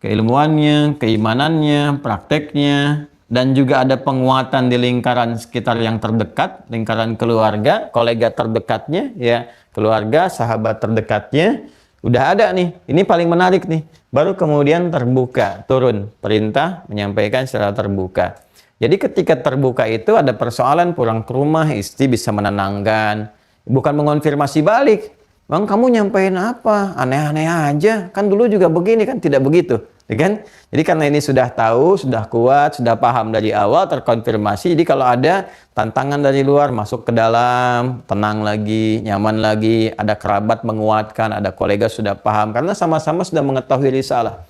keilmuannya, keimanannya, prakteknya, dan juga ada penguatan di lingkaran sekitar yang terdekat, lingkaran keluarga, kolega terdekatnya, ya, keluarga, sahabat terdekatnya, udah ada nih. Ini paling menarik nih. Baru kemudian terbuka, turun perintah menyampaikan secara terbuka. Jadi ketika terbuka itu ada persoalan, pulang ke rumah, istri bisa menenangkan, bukan mengonfirmasi balik. Bang, kamu nyampein apa? Aneh-aneh aja. Kan dulu juga begini, kan tidak begitu. ya kan? Jadi karena ini sudah tahu, sudah kuat, sudah paham dari awal, terkonfirmasi. Jadi kalau ada tantangan dari luar masuk ke dalam, tenang lagi, nyaman lagi, ada kerabat menguatkan, ada kolega sudah paham karena sama-sama sudah mengetahui risalah.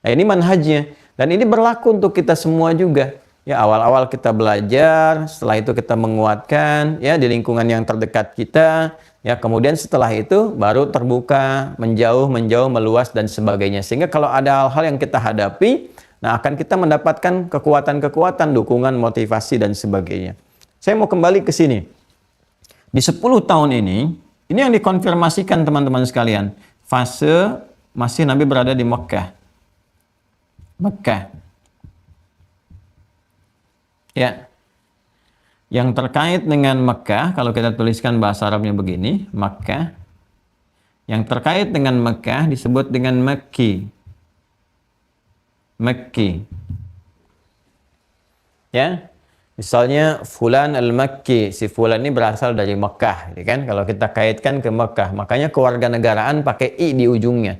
Nah, ini manhajnya dan ini berlaku untuk kita semua juga. Ya, awal-awal kita belajar, setelah itu kita menguatkan ya di lingkungan yang terdekat kita. Ya, kemudian setelah itu baru terbuka, menjauh, meluas dan sebagainya. Sehingga kalau ada hal-hal yang kita hadapi, nah akan kita mendapatkan kekuatan-kekuatan, dukungan, motivasi dan sebagainya. Saya mau kembali ke sini. Di 10 tahun ini yang dikonfirmasikan teman-teman sekalian. Fase masih Nabi berada di Mekah. Ya. Yang terkait dengan Mekah, kalau kita tuliskan bahasa Arabnya begini, Mekah. Yang terkait dengan Mekah disebut dengan Makki. Ya. Misalnya Fulan al-Makki, si Fulan ini berasal dari Mekah, ya kan? Kalau kita kaitkan ke Mekah, makanya kewarganegaraan pakai i di ujungnya.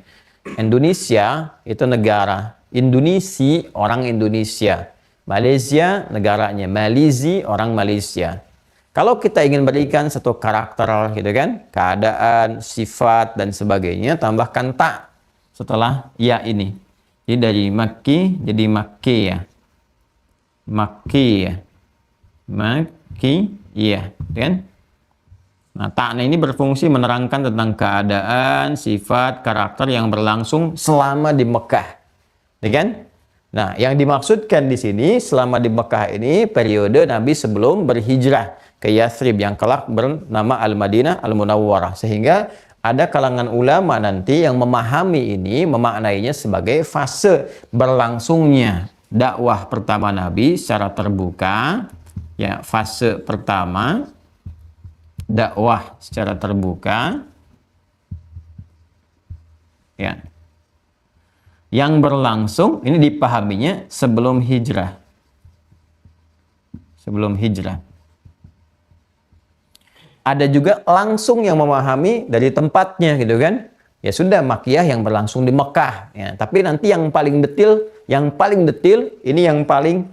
Indonesia itu negara, Indonesia orang Indonesia. Malaysia negaranya, Malizi orang Malaysia. Kalau kita ingin berikan satu karakter gitu kan, keadaan, sifat dan sebagainya, tambahkan ta setelah ya ini. Jadi dari Makki jadi Makki ya. Makki ya, kan? Nah, ta'na ini berfungsi menerangkan tentang keadaan, sifat, karakter yang berlangsung selama di Mekah. Ya kan? Nah, yang dimaksudkan di sini selama di Mekah ini periode Nabi sebelum berhijrah ke Yathrib yang kelak bernama Al-Madinah Al-Munawwarah. Sehingga ada kalangan ulama nanti yang memahami ini, memaknainya sebagai fase berlangsungnya dakwah pertama Nabi secara terbuka. Ya, fase pertama dakwah secara terbuka. Ya. Yang berlangsung, ini dipahaminya sebelum hijrah. Ada juga langsung yang memahami dari tempatnya gitu kan. Ya sudah, Makkiyah yang berlangsung di Mekah. Ya, tapi nanti yang paling detil ini yang paling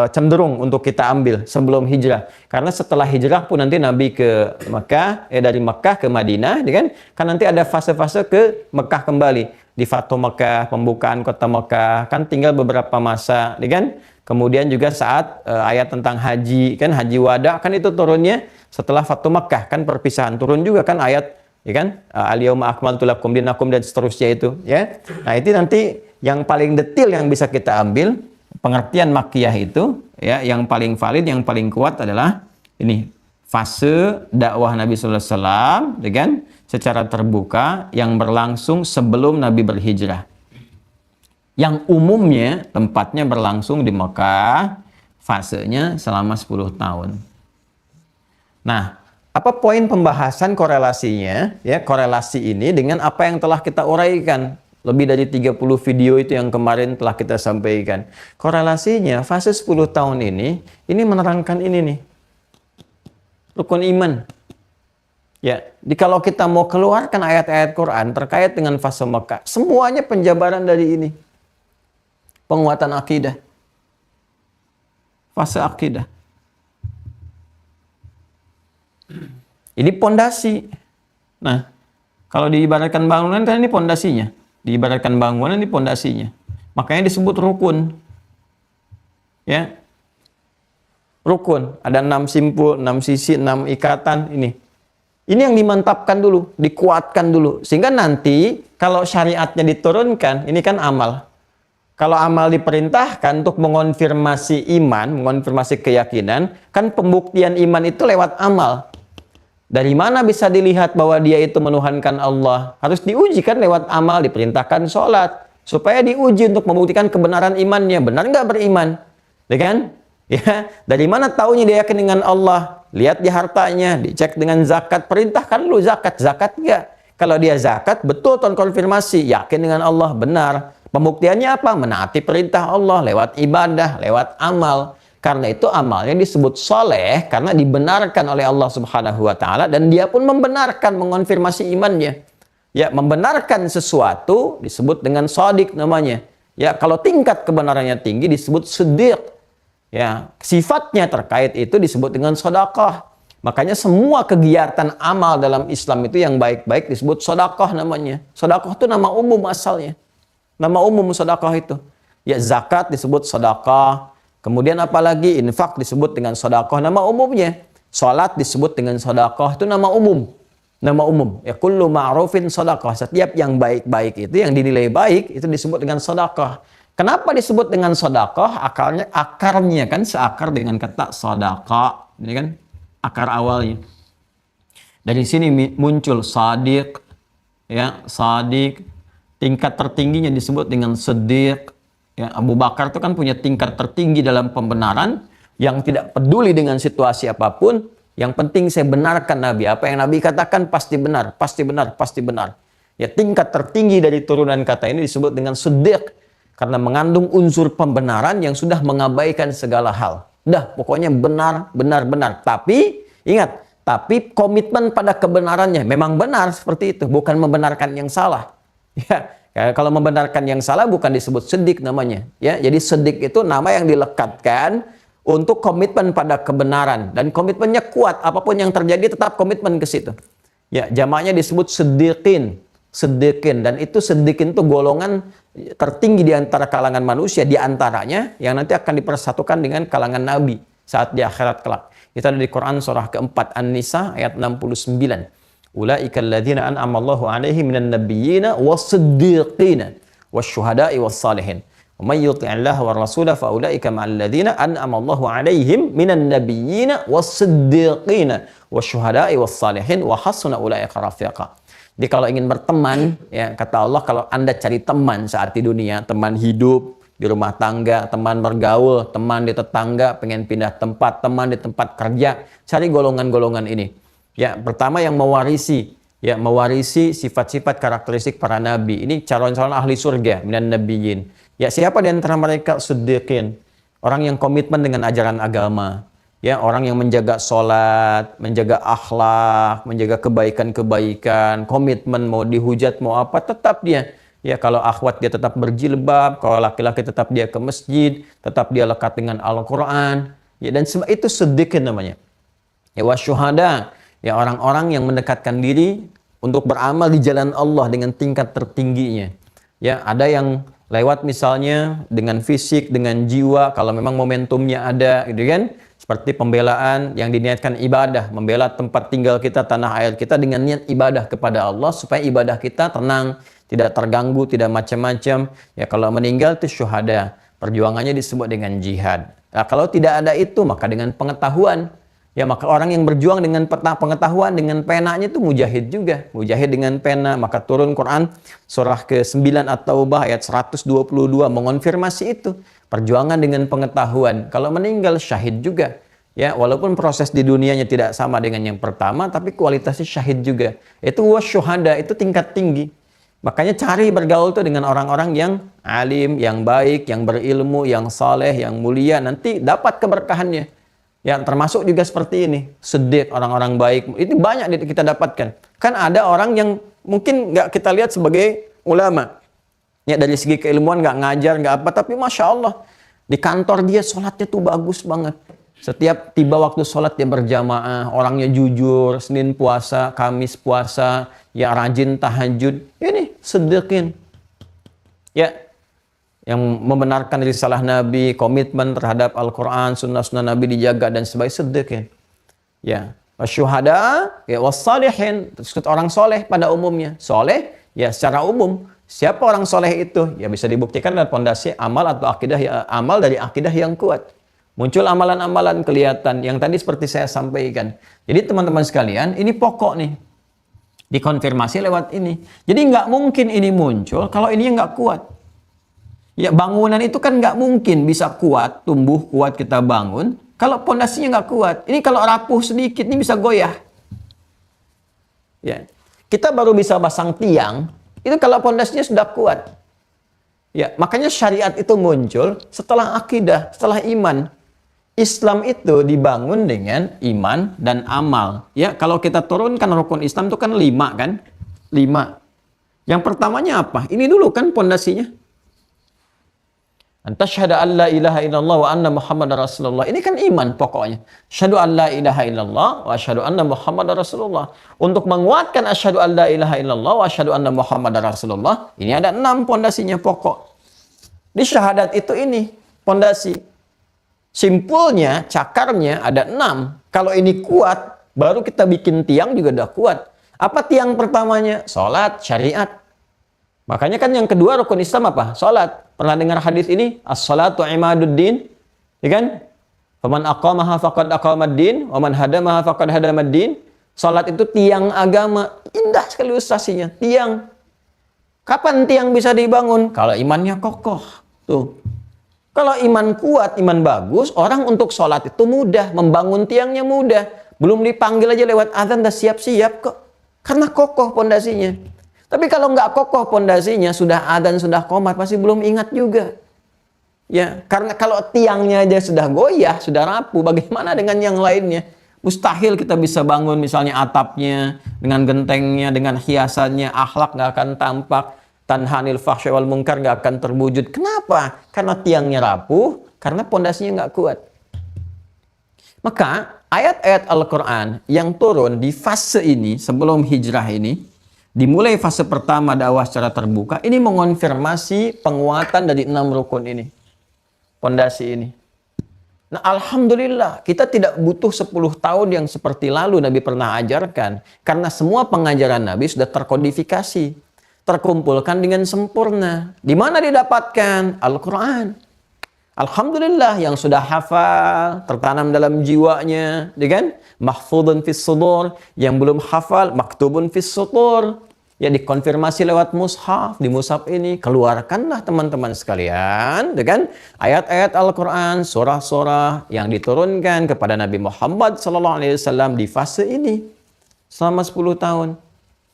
cenderung untuk kita ambil sebelum hijrah. Karena setelah hijrah pun nanti Nabi ke Mekah, dari Mekah ke Madinah, kan nanti ada fase-fase ke Mekah kembali. Di Fatu Mekah, pembukaan kota Mekah, kan tinggal beberapa masa, kan? Kemudian juga saat ayat tentang haji, kan haji wada, kan itu turunnya setelah Fatu Mekah, kan perpisahan turun juga kan ayat, ya kan? Al-yauma akmaltu lakum dinakum dan seterusnya itu, ya. Nah, itu nanti yang paling detil yang bisa kita ambil pengertian Makkiyah itu, ya, yang paling valid, yang paling kuat adalah ini fase dakwah Nabi sallallahu alaihi wasallam, ya kan? Secara terbuka yang berlangsung sebelum Nabi berhijrah. Yang umumnya tempatnya berlangsung di Mekah, fasenya selama 10 tahun. Nah, apa poin pembahasan korelasinya? Ya, korelasi ini dengan apa yang telah kita uraikan. Lebih dari 30 video itu yang kemarin telah kita sampaikan. Korelasinya fase 10 tahun ini menerangkan ini nih. Rukun iman. Ya, kalau kita mau keluarkan ayat-ayat Quran terkait dengan fase Mekah, semuanya penjabaran dari ini. Penguatan akidah. Fase akidah. Ini pondasi. Nah, kalau diibaratkan bangunan kan ini pondasinya. Diibaratkan bangunan ini pondasinya. Makanya disebut rukun. Ya. Rukun, ada 6 simpul, 6 sisi, 6 ikatan ini. Ini yang dimantapkan dulu, dikuatkan dulu. Sehingga nanti kalau syariatnya diturunkan, ini kan amal. Kalau amal diperintahkan untuk mengonfirmasi iman, mengonfirmasi keyakinan, kan pembuktian iman itu lewat amal. Dari mana bisa dilihat bahwa dia itu menuhankan Allah? Harus diuji kan lewat amal, diperintahkan sholat. Supaya diuji untuk membuktikan kebenaran imannya. Benar nggak beriman? Ya kan? Ya, dari mana taunya dia yakin dengan Allah? Lihat di hartanya, dicek dengan zakat. Perintahkan lu zakat nggak? Kalau dia zakat, betul tuan konfirmasi, yakin dengan Allah, benar. Pembuktiannya apa? Menaati perintah Allah lewat ibadah, lewat amal. Karena itu amalnya disebut soleh karena dibenarkan oleh Allah Subhanahu wa Ta'ala dan dia pun membenarkan, mengonfirmasi imannya. Ya, membenarkan sesuatu disebut dengan shadiq namanya. Ya, kalau tingkat kebenarannya tinggi disebut siddiq. Ya, sifatnya terkait itu disebut dengan sedekah. Makanya semua kegiatan amal dalam Islam itu yang baik-baik disebut sedekah namanya. Sedekah itu nama umum asalnya. Nama umum sedekah itu. Ya, zakat disebut sedekah. Kemudian apalagi infak disebut dengan sedekah, nama umumnya. Salat disebut dengan sedekah, itu nama umum. Nama umum. Ya, kullu ma'rufin sedekah. Setiap yang baik-baik itu, yang dinilai baik, itu disebut dengan sedekah. Kenapa disebut dengan sedekah? Akarnya kan seakar dengan kata sedekah. Ini kan akar awalnya. Dari sini muncul sadiq, ya, sadiq. Tingkat tertingginya disebut dengan siddiq. Ya, Abu Bakar itu kan punya tingkat tertinggi dalam pembenaran, yang tidak peduli dengan situasi apapun. Yang penting saya benarkan Nabi. Apa yang Nabi katakan pasti benar, pasti benar, pasti benar. Ya, tingkat tertinggi dari turunan kata ini disebut dengan siddiq. Karena mengandung unsur pembenaran yang sudah mengabaikan segala hal. Dah, pokoknya benar, benar, benar. Tapi, ingat, tapi komitmen pada kebenarannya. Memang benar seperti itu, bukan membenarkan yang salah. Ya, kalau membenarkan yang salah bukan disebut siddiq namanya. Ya, jadi siddiq itu nama yang dilekatkan untuk komitmen pada kebenaran, dan komitmennya kuat, apapun yang terjadi tetap komitmen ke situ. Ya, jamaknya disebut siddiqin, siddiqin, dan itu siddiqin itu golongan tertinggi di antara kalangan manusia, di antaranya yang nanti akan dipersatukan dengan kalangan nabi saat di akhirat kelak. Itu ada di Quran surah keempat An-Nisa ayat 69. Ulaika alladzina an'amallahu 'alaihim minan nabiyyina was-siddiqina wasyuhada'i was-salihin. Wa may yuti'illah wa rasulah fa ulaika ma'al ladzina an'ama Allahu 'alaihim minan nabiyyina was-siddiqina wasyuhada'i was-salihin wa hasuna ulaika rafiqa. Jadi kalau ingin berteman, ya kata Allah, kalau Anda cari teman saat di dunia, teman hidup, di rumah tangga, teman bergaul, teman di tetangga, pengen pindah tempat, teman di tempat kerja, cari golongan-golongan ini. Ya, pertama yang mewarisi, ya mewarisi sifat-sifat karakteristik para nabi. Ini calon-calon ahli surga, minan nabiyyin. Ya, siapa di antara mereka? Siddiqin, orang yang komitmen dengan ajaran agama. Ya, orang yang menjaga sholat, menjaga akhlak, menjaga kebaikan-kebaikan, komitmen mau dihujat mau apa, tetap dia. Ya, kalau akhwat dia tetap berjilbab, kalau laki-laki tetap dia ke masjid, tetap dia lekat dengan Al-Quran. Ya, dan sebab itu siddiqin namanya. Ya, wasyuhada, ya orang-orang yang mendekatkan diri untuk beramal di jalan Allah dengan tingkat tertingginya. Ya, ada yang lewat misalnya dengan fisik, dengan jiwa, kalau memang momentumnya ada, gitu kan? Seperti pembelaan yang diniatkan ibadah, membela tempat tinggal kita, tanah air kita dengan niat ibadah kepada Allah supaya ibadah kita tenang, tidak terganggu, tidak macam-macam. Ya, kalau meninggal itu syuhada, perjuangannya disebut dengan jihad. Nah, kalau tidak ada itu maka dengan pengetahuan. Ya, maka orang yang berjuang dengan pengetahuan, dengan penanya itu mujahid juga. Mujahid dengan pena, maka turun Quran surah ke-9 At-Taubah ayat 122 mengonfirmasi itu. Perjuangan dengan pengetahuan. Kalau meninggal syahid juga. Ya, walaupun proses di dunianya tidak sama dengan yang pertama, tapi kualitasnya syahid juga. Itu wasyuhada, itu tingkat tinggi. Makanya cari bergaul tuh dengan orang-orang yang alim, yang baik, yang berilmu, yang saleh, yang mulia. Nanti dapat keberkahannya. Ya, termasuk juga seperti ini. Siddiq, orang-orang baik. Itu banyak kita dapatkan. Kan ada orang yang mungkin nggak kita lihat sebagai ulama. Ya, dari segi keilmuan nggak ngajar, nggak apa. Tapi Masya Allah, di kantor dia sholatnya tuh bagus banget. Setiap tiba waktu sholat dia berjamaah. Orangnya jujur, Senin puasa, Kamis puasa. Ya, rajin tahajud. Ini siddiqin. Ya, yang membenarkan risalah Nabi, komitmen terhadap Al-Quran, sunnah-sunnah Nabi dijaga dan sebagainya, siddiqin. Ya, wasyuhada, ya wassalihin, orang soleh pada umumnya. Soleh, ya secara umum. Siapa orang soleh itu? Ya bisa dibuktikan dari pondasi amal atau akidah, ya, amal dari akidah yang kuat. Muncul amalan-amalan kelihatan, yang tadi seperti saya sampaikan. Jadi teman-teman sekalian, ini pokok nih. Dikonfirmasi lewat ini. Jadi nggak mungkin ini muncul kalau ini nggak kuat. Ya, bangunan itu kan nggak mungkin bisa kuat, tumbuh kuat kita bangun, kalau pondasinya nggak kuat. Ini kalau rapuh sedikit, ini bisa goyah. Ya, kita baru bisa pasang tiang, itu kalau pondasinya sudah kuat. Ya, makanya syariat itu muncul setelah akidah, setelah iman. Islam itu dibangun dengan iman dan amal. Ya, kalau kita turunkan rukun Islam itu kan 5 kan? 5. Yang pertamanya apa? Ini dulu kan pondasinya. Antasyhadu an la ilaha illallah wa anna Muhammadar Rasulullah. Ini kan iman pokoknya. Asyhadu an la ilaha illallah wa asyhadu anna Muhammadar Rasulullah. Untuk menguatkan asyhadu an la ilaha illallah wa asyhadu anna Muhammadar Rasulullah, ini ada 6 pondasinya pokok. Di syahadat itu ini pondasi. Simpulnya, cakarnya ada 6. Kalau ini kuat, baru kita bikin tiang juga udah kuat. Apa tiang pertamanya? Salat, syariat. Makanya kan yang kedua rukun Islam apa? Salat. Pernah dengar hadis ini? As-salatu imaduddin. Ya kan? Faman aqamaha faqad aqamaddin, wa man hadamaha faqad hadamaddin. Salat itu tiang agama. Indah sekali ilustrasinya. Tiang. Kapan tiang bisa dibangun? Kalau imannya kokoh. Tuh. Kalau iman kuat, iman bagus, orang untuk salat itu mudah, membangun tiangnya mudah. Belum dipanggil aja lewat azan dah siap-siap kok. Karena kokoh pondasinya. Tapi kalau nggak kokoh pondasinya, sudah adzan, sudah qomat, pasti belum ingat juga. Ya, karena kalau tiangnya aja sudah goyah, sudah rapuh, bagaimana dengan yang lainnya? Mustahil kita bisa bangun misalnya atapnya, dengan gentengnya, dengan hiasannya, akhlak nggak akan tampak, tanhanil fahsya wal munkar nggak akan terwujud. Kenapa? Karena tiangnya rapuh, karena pondasinya nggak kuat. Maka ayat-ayat Al-Quran yang turun di fase ini, sebelum hijrah ini, dimulai fase pertama dakwah secara terbuka, ini mengonfirmasi penguatan dari 6 rukun ini. Pondasi ini. Nah, alhamdulillah, kita tidak butuh 10 tahun yang seperti lalu Nabi pernah ajarkan. Karena semua pengajaran Nabi sudah terkodifikasi. Terkumpulkan dengan sempurna. Di mana didapatkan? Al-Quran. Alhamdulillah, yang sudah hafal, tertanam dalam jiwanya, ya kan? Mahfudun fis sudur. Yang belum hafal, maktubun fis sutur. Ya, dikonfirmasi lewat mushaf. Di mushaf ini, keluarkanlah teman-teman sekalian, ya kan? Ayat-ayat Al-Quran, surah-surah yang diturunkan kepada Nabi Muhammad SAW di fase ini. Selama 10 tahun.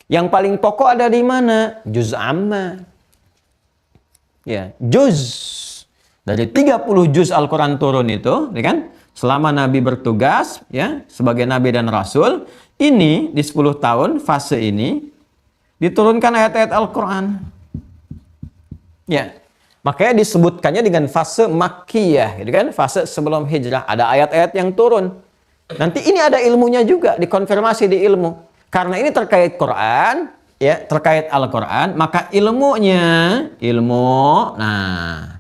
Yang paling pokok ada di mana? Juz amma. Ya, juz. Dari 30 juz Al-Quran turun itu, ya kan? Selama Nabi bertugas, ya, sebagai Nabi dan Rasul, ini di 10 tahun fase ini diturunkan ayat-ayat Al-Quran. Ya, makanya disebutkannya dengan fase Makkiyah, gitu kan? Fase sebelum hijrah ada ayat-ayat yang turun. Nanti ini ada ilmunya juga, dikonfirmasi di ilmu. Karena ini terkait Quran, ya, terkait Al-Quran, maka ilmunya, nah,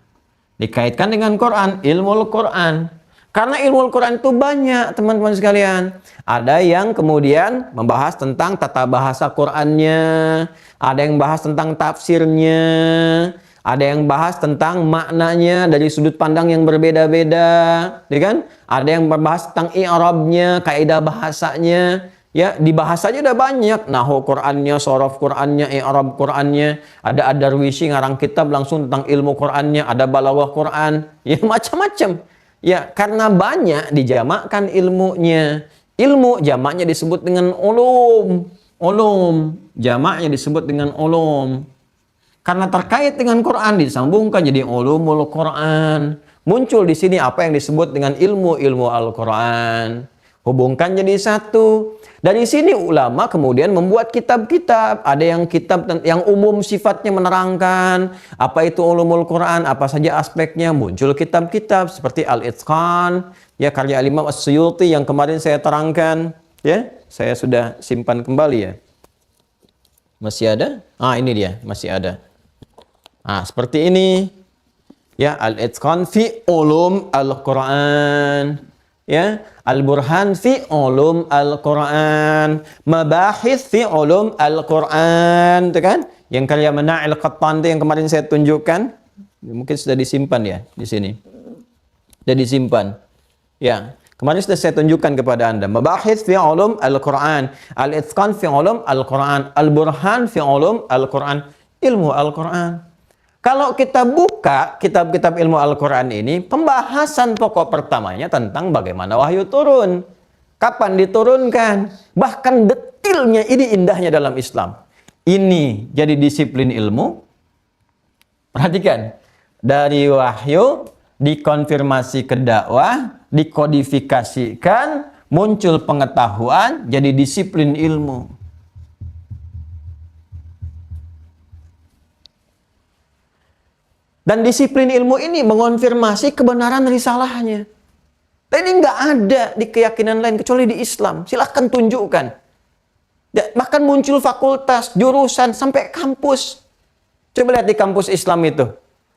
dikaitkan dengan Quran, ilmu Al-Quran. Karena ilmu Al-Quran itu banyak, teman-teman sekalian. Ada yang kemudian membahas tentang tata bahasa Qurannya, ada yang bahas tentang tafsirnya, ada yang bahas tentang maknanya dari sudut pandang yang berbeda-beda, ya kan? Ada yang membahas tentang i'rabnya, kaidah bahasanya. Ya, di bahasanya udah banyak. Nahwu Qur'annya, shorof Qur'annya, i'rab Qur'annya. Ada Ad-Darwishi ngarang kitab langsung tentang ilmu Qur'annya. Ada Balaghah Qur'an. Ya, macam-macam. Ya, karena banyak dijamakkan ilmunya. Ilmu jamaknya disebut dengan ulum. Ulum. Jamaknya disebut dengan ulum. Karena terkait dengan Quran disambungkan jadi ulumul Quran. Muncul di sini apa yang disebut dengan ilmu Al-Quran. Hubungkan jadi satu. Dari sini ulama kemudian membuat kitab-kitab. Ada yang kitab yang umum sifatnya menerangkan apa itu ulumul Quran, apa saja aspeknya. Muncul kitab-kitab seperti Al-Itqan, ya, karya Al-Imam As-Suyuti yang kemarin saya terangkan, ya. Saya sudah simpan kembali, ya. Masih ada? Ah, ini dia, masih ada. Ah, seperti ini. Ya, Al-Itqan fi ulum Al-Quran. Ya, Al-Burhan fi ulum Al-Quran, Mabahith fi ulum Al-Quran, itu kan? Yang karya Mana'il Qattan itu yang kemarin saya tunjukkan, mungkin sudah disimpan ya di sini. Sudah disimpan. Ya, kemarin sudah saya tunjukkan kepada Anda. Mabahith fi ulum Al-Quran, Al-Itqan fi ulum Al-Quran, Al-Burhan fi ulum Al-Quran, ilmu Al-Quran. Kalau kita buka kitab-kitab ilmu Al-Quran ini, pembahasan pokok pertamanya tentang bagaimana wahyu turun. Kapan diturunkan. Bahkan detailnya, ini indahnya dalam Islam. Ini jadi disiplin ilmu. Perhatikan. Dari wahyu, dikonfirmasi ke dakwah, dikodifikasikan, muncul pengetahuan, jadi disiplin ilmu. Dan disiplin ilmu ini mengonfirmasi kebenaran risalahnya. Dan ini nggak ada di keyakinan lain kecuali di Islam. Silahkan tunjukkan. Ya, bahkan muncul fakultas, jurusan, sampai kampus. Coba lihat di kampus Islam itu.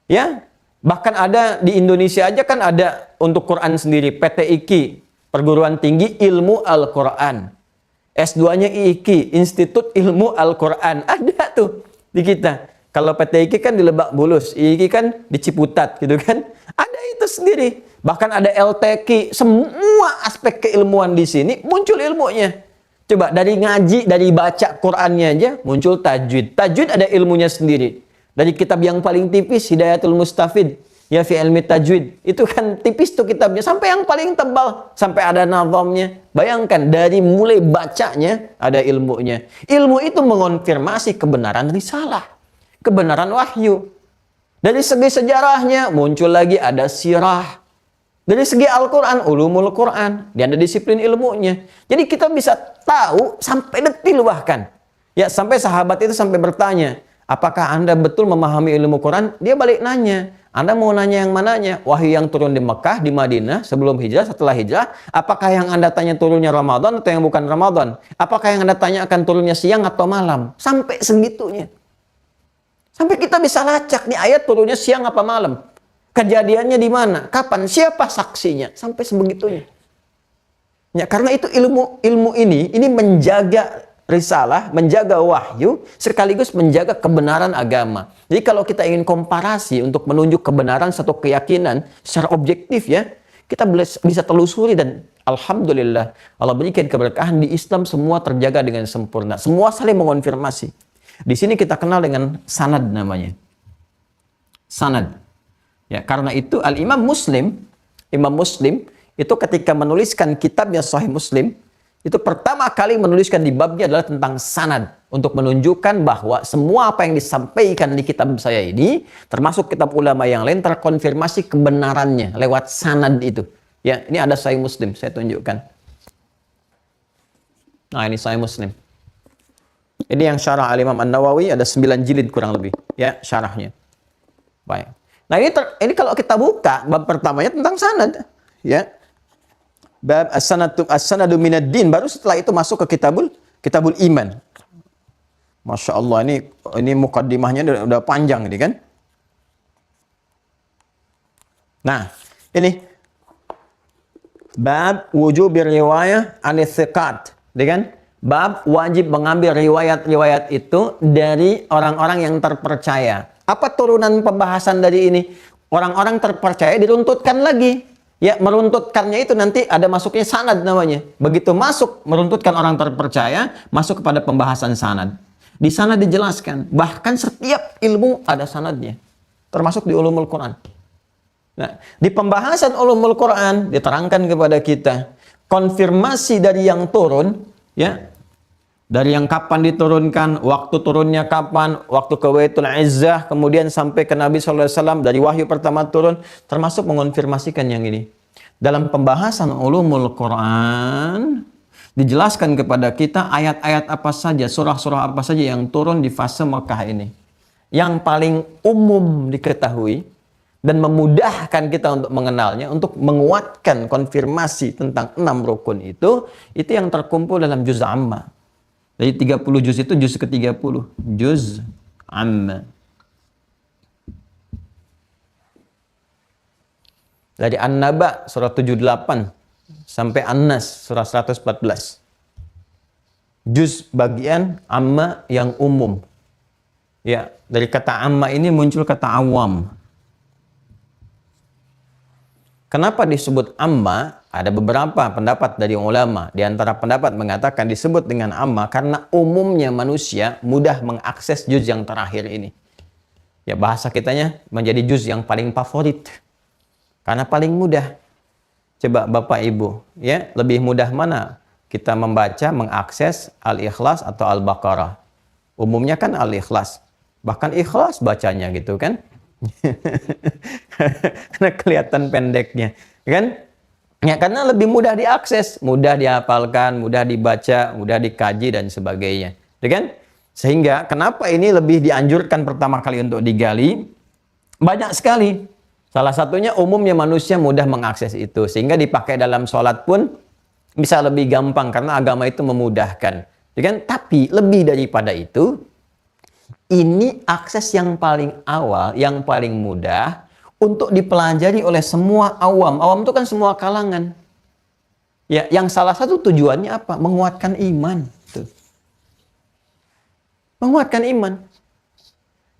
Ya, bahkan ada di Indonesia aja kan ada untuk Quran sendiri. PTIQ, Perguruan Tinggi Ilmu Al-Quran. S2-nya IIQ, Institut Ilmu Al-Quran. Ada tuh di kita. Kalau PTIQ kan di Lebak Bulus, IIQ kan di Ciputat gitu kan. Ada itu sendiri. Bahkan ada LTQ, semua aspek keilmuan di sini muncul ilmunya. Coba dari ngaji, dari baca Qur'annya aja muncul tajwid. Tajwid ada ilmunya sendiri. Dari kitab yang paling tipis, Hidayatul Mustafid, ya fi ilmi tajwid. Itu kan tipis tuh kitabnya. Sampai yang paling tebal, sampai ada nazamnya. Bayangkan, dari mulai bacanya ada ilmunya. Ilmu itu mengonfirmasi kebenaran risalah. Kebenaran wahyu. Dari segi sejarahnya muncul lagi ada sirah. Dari segi Al-Quran, ulumul Quran, dia ada disiplin ilmunya. Jadi kita bisa tahu sampai detil bahkan. Ya, sampai sahabat itu sampai bertanya, apakah Anda betul memahami ilmu Quran? Dia balik nanya, Anda mau nanya yang mananya? Wahyu yang turun di Mekah, di Madinah, sebelum hijrah, setelah hijrah? Apakah yang Anda tanya turunnya Ramadan atau yang bukan Ramadan? Apakah yang Anda tanya akan turunnya siang atau malam? Sampai segitunya. Sampai kita bisa lacak nih ayat turunnya siang apa malam. Kejadiannya di mana? Kapan? Siapa saksinya? Sampai sebegitunya. Ya, karena itu ilmu ini menjaga risalah, menjaga wahyu, sekaligus menjaga kebenaran agama. Jadi kalau kita ingin komparasi untuk menunjuk kebenaran satu keyakinan secara objektif ya, kita bisa telusuri dan alhamdulillah Allah berikan keberkahan di Islam semua terjaga dengan sempurna. Semua saling mengonfirmasi. Di sini kita kenal dengan sanad namanya. Sanad. Ya, karena itu Imam Muslim itu ketika menuliskan kitabnya Sahih Muslim, itu pertama kali menuliskan di babnya adalah tentang sanad untuk menunjukkan bahwa semua apa yang disampaikan di kitab saya ini, termasuk kitab ulama yang lain, terkonfirmasi kebenarannya lewat sanad itu. Ya, ini ada Sahih Muslim, saya tunjukkan. Nah, ini Sahih Muslim. Ini yang syarah Al-Imam An-Nawawi, ada 9 jilid kurang lebih, ya, syarahnya. Baik. Nah, ini kalau kita buka bab pertamanya tentang sanad, ya. Bab as-sanadu minad din, baru setelah itu masuk ke kitabul iman. Masya Allah, ini mukaddimahnya udah panjang ini kan. Nah, ini bab wujubir riwayah an-thiqat, kan? Bab wajib mengambil riwayat-riwayat itu dari orang-orang yang terpercaya. Apa turunan pembahasan dari ini? Orang-orang terpercaya diruntutkan lagi. Ya, meruntutkannya itu nanti ada masuknya sanad namanya. Begitu masuk meruntutkan orang terpercaya, masuk kepada pembahasan sanad. Di sana dijelaskan, bahkan setiap ilmu ada sanadnya. Termasuk di ulumul Quran. Nah, di pembahasan ulumul Quran diterangkan kepada kita konfirmasi dari yang turun, ya, dari yang kapan diturunkan, waktu turunnya kapan, waktu ke Baitul Izzah, kemudian sampai ke Nabi SAW, dari wahyu pertama turun, termasuk mengonfirmasikan yang ini. Dalam pembahasan ulumul Quran, dijelaskan kepada kita ayat-ayat apa saja, surah-surah apa saja yang turun di fase Mekah ini. Yang paling umum diketahui, dan memudahkan kita untuk mengenalnya, untuk menguatkan konfirmasi tentang 6 rukun itu yang terkumpul dalam juz amma. Dari 30 juz itu juz ke-30, juz amma. Dari An-Naba surah 78 sampai An-Nas surah 114. Juz bagian amma yang umum. Ya, dari kata amma ini muncul kata awam. Kenapa disebut amma? Ada beberapa pendapat dari ulama. Di antara pendapat mengatakan disebut dengan amma karena umumnya manusia mudah mengakses juz yang terakhir ini. Ya, bahasa kitanya menjadi juz yang paling favorit. Karena paling mudah. Coba Bapak Ibu, ya, lebih mudah mana kita membaca, mengakses Al-Ikhlas atau Al-Baqarah? Umumnya kan Al-Ikhlas. Bahkan ikhlas bacanya gitu kan. Karena kelihatan pendeknya, kan? Ya, karena lebih mudah diakses, mudah dihafalkan, mudah dibaca, mudah dikaji dan sebagainya, kan? Sehingga kenapa ini lebih dianjurkan pertama kali untuk digali? Banyak sekali. Salah satunya umumnya manusia mudah mengakses itu. Sehingga dipakai dalam sholat pun bisa lebih gampang karena agama itu memudahkan. Ya kan? Tapi lebih daripada itu, ini akses yang paling awal, yang paling mudah untuk dipelajari oleh semua awam. Awam itu kan semua kalangan. Ya, yang salah satu tujuannya apa? Menguatkan iman. Tuh. Menguatkan iman.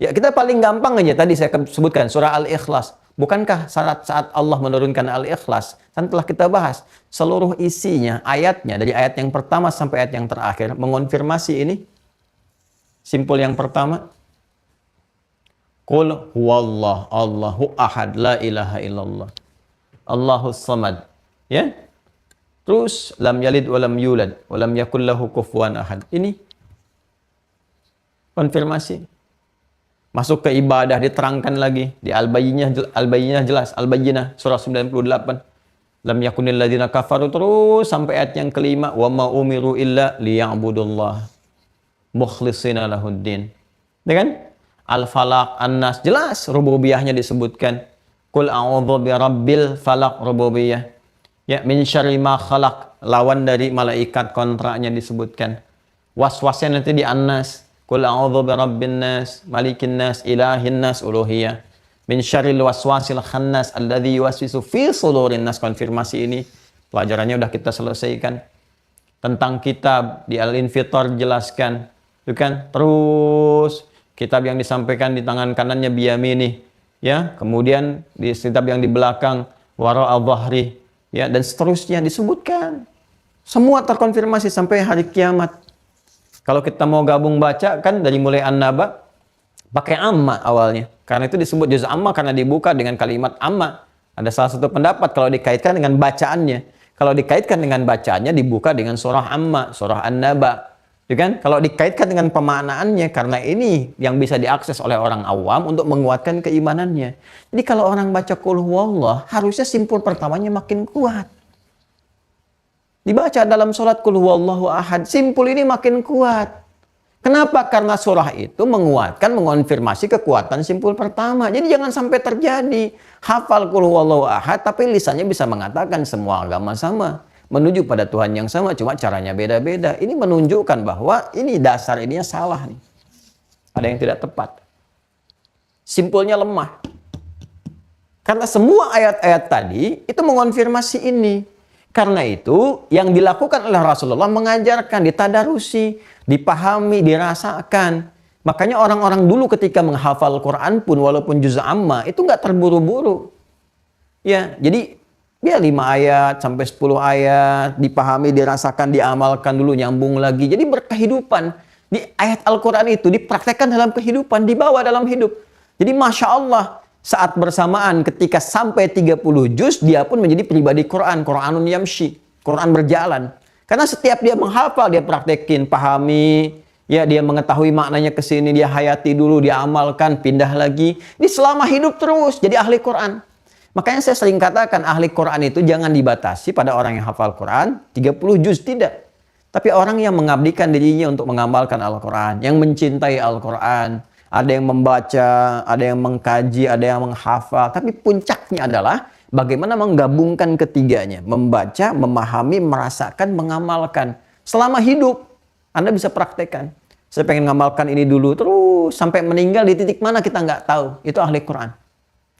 Ya, kita paling gampang aja tadi saya sebutkan surah Al-Ikhlas. Bukankah saat Allah menurunkan Al-Ikhlas, kan telah kita bahas seluruh isinya, ayatnya dari ayat yang pertama sampai ayat yang terakhir mengonfirmasi ini. Simpul yang pertama, Qul huwallah Allahu ahad la ilaha illallah. Allahus samad. Ya. Terus lam yalid wa lam yulad wa lam yakul lahu kufuwan ahad. Ini konfirmasi. Masuk ke ibadah diterangkan lagi di Al-Bayyinah jelas, Al-Bayyinah surah 98. Lam yakunil ladzina kafaru terus sampai ayat yang kelima, wa ma umiru illa liya'budullah mukhlishina lahuddin. Ya kan? Al-Falaq, An-Nas jelas rububiyahnya disebutkan. Qul a'udzu birabbil falaq rububiyah. Ya, min syarri ma khalaq, lawan dari malaikat kontraknya disebutkan. Was-wasnya nanti di An-Nas. Qul a'udzu birabbin nas, malikin nas, ilahin nas, uluhiyah. Min syarril waswasil khannas alladzi yuwaswisu fi sudurin nas. Konfirmasi ini pelajarannya udah kita selesaikan. Tentang kitab di Al-Infitar jelaskan, itu kan? Terus kitab yang disampaikan di tangan kanannya biyamini, ya. Kemudian di kitab yang di belakang wara'a dhahri, ya, dan seterusnya disebutkan. Semua terkonfirmasi sampai hari kiamat. Kalau kita mau gabung baca kan dari mulai An-Naba pakai amma awalnya. Karena itu disebut juz amma karena dibuka dengan kalimat amma. Ada salah satu pendapat kalau dikaitkan dengan bacaannya. Kalau dikaitkan dengan bacaannya dibuka dengan surah amma, surah An-Naba. Ya kan? Kalau dikaitkan dengan pemaknaannya karena ini yang bisa diakses oleh orang awam untuk menguatkan keimanannya. Jadi kalau orang baca qul huwallah harusnya simpul pertamanya makin kuat. Dibaca dalam sholat qul huwallahu ahad, simpul ini makin kuat. Kenapa? Karena surah itu menguatkan, mengonfirmasi kekuatan simpul pertama. Jadi jangan sampai terjadi hafal qul huwallahu ahad, tapi lisannya bisa mengatakan semua agama sama, menuju pada Tuhan yang sama, cuma caranya beda-beda. Ini menunjukkan bahwa ini dasar ininya salah nih. Ada yang tidak tepat. Simpulnya lemah. Karena semua ayat-ayat tadi itu mengonfirmasi ini. Karena itu yang dilakukan oleh Rasulullah mengajarkan, ditadarusi, dipahami, dirasakan. Makanya orang-orang dulu ketika menghafal Quran pun walaupun juz amma itu nggak terburu-buru. Ya, jadi ya 5 ayat sampai 10 ayat dipahami, dirasakan, diamalkan dulu, nyambung lagi. Jadi berkehidupan di ayat Al-Quran itu dipraktekkan dalam kehidupan, dibawa dalam hidup. Jadi Masya Allah, saat bersamaan ketika sampai 30 juz, dia pun menjadi pribadi Quran. Quranun yamshi. Quran berjalan. Karena setiap dia menghafal, dia praktekin, pahami. Ya, dia mengetahui maknanya ke sini, dia hayati dulu, dia amalkan, pindah lagi. Ini selama hidup terus, jadi ahli Quran. Makanya saya sering katakan, ahli Quran itu jangan dibatasi pada orang yang hafal Quran, 30 juz, tidak. Tapi orang yang mengabdikan dirinya untuk mengamalkan Al-Quran, yang mencintai Al-Quran. Ada yang membaca, ada yang mengkaji, ada yang menghafal. Tapi puncaknya adalah bagaimana menggabungkan ketiganya. Membaca, memahami, merasakan, mengamalkan. Selama hidup, Anda bisa praktekkan. Saya pengen ngamalkan ini dulu, terus sampai meninggal di titik mana kita nggak tahu. Itu ahli Quran.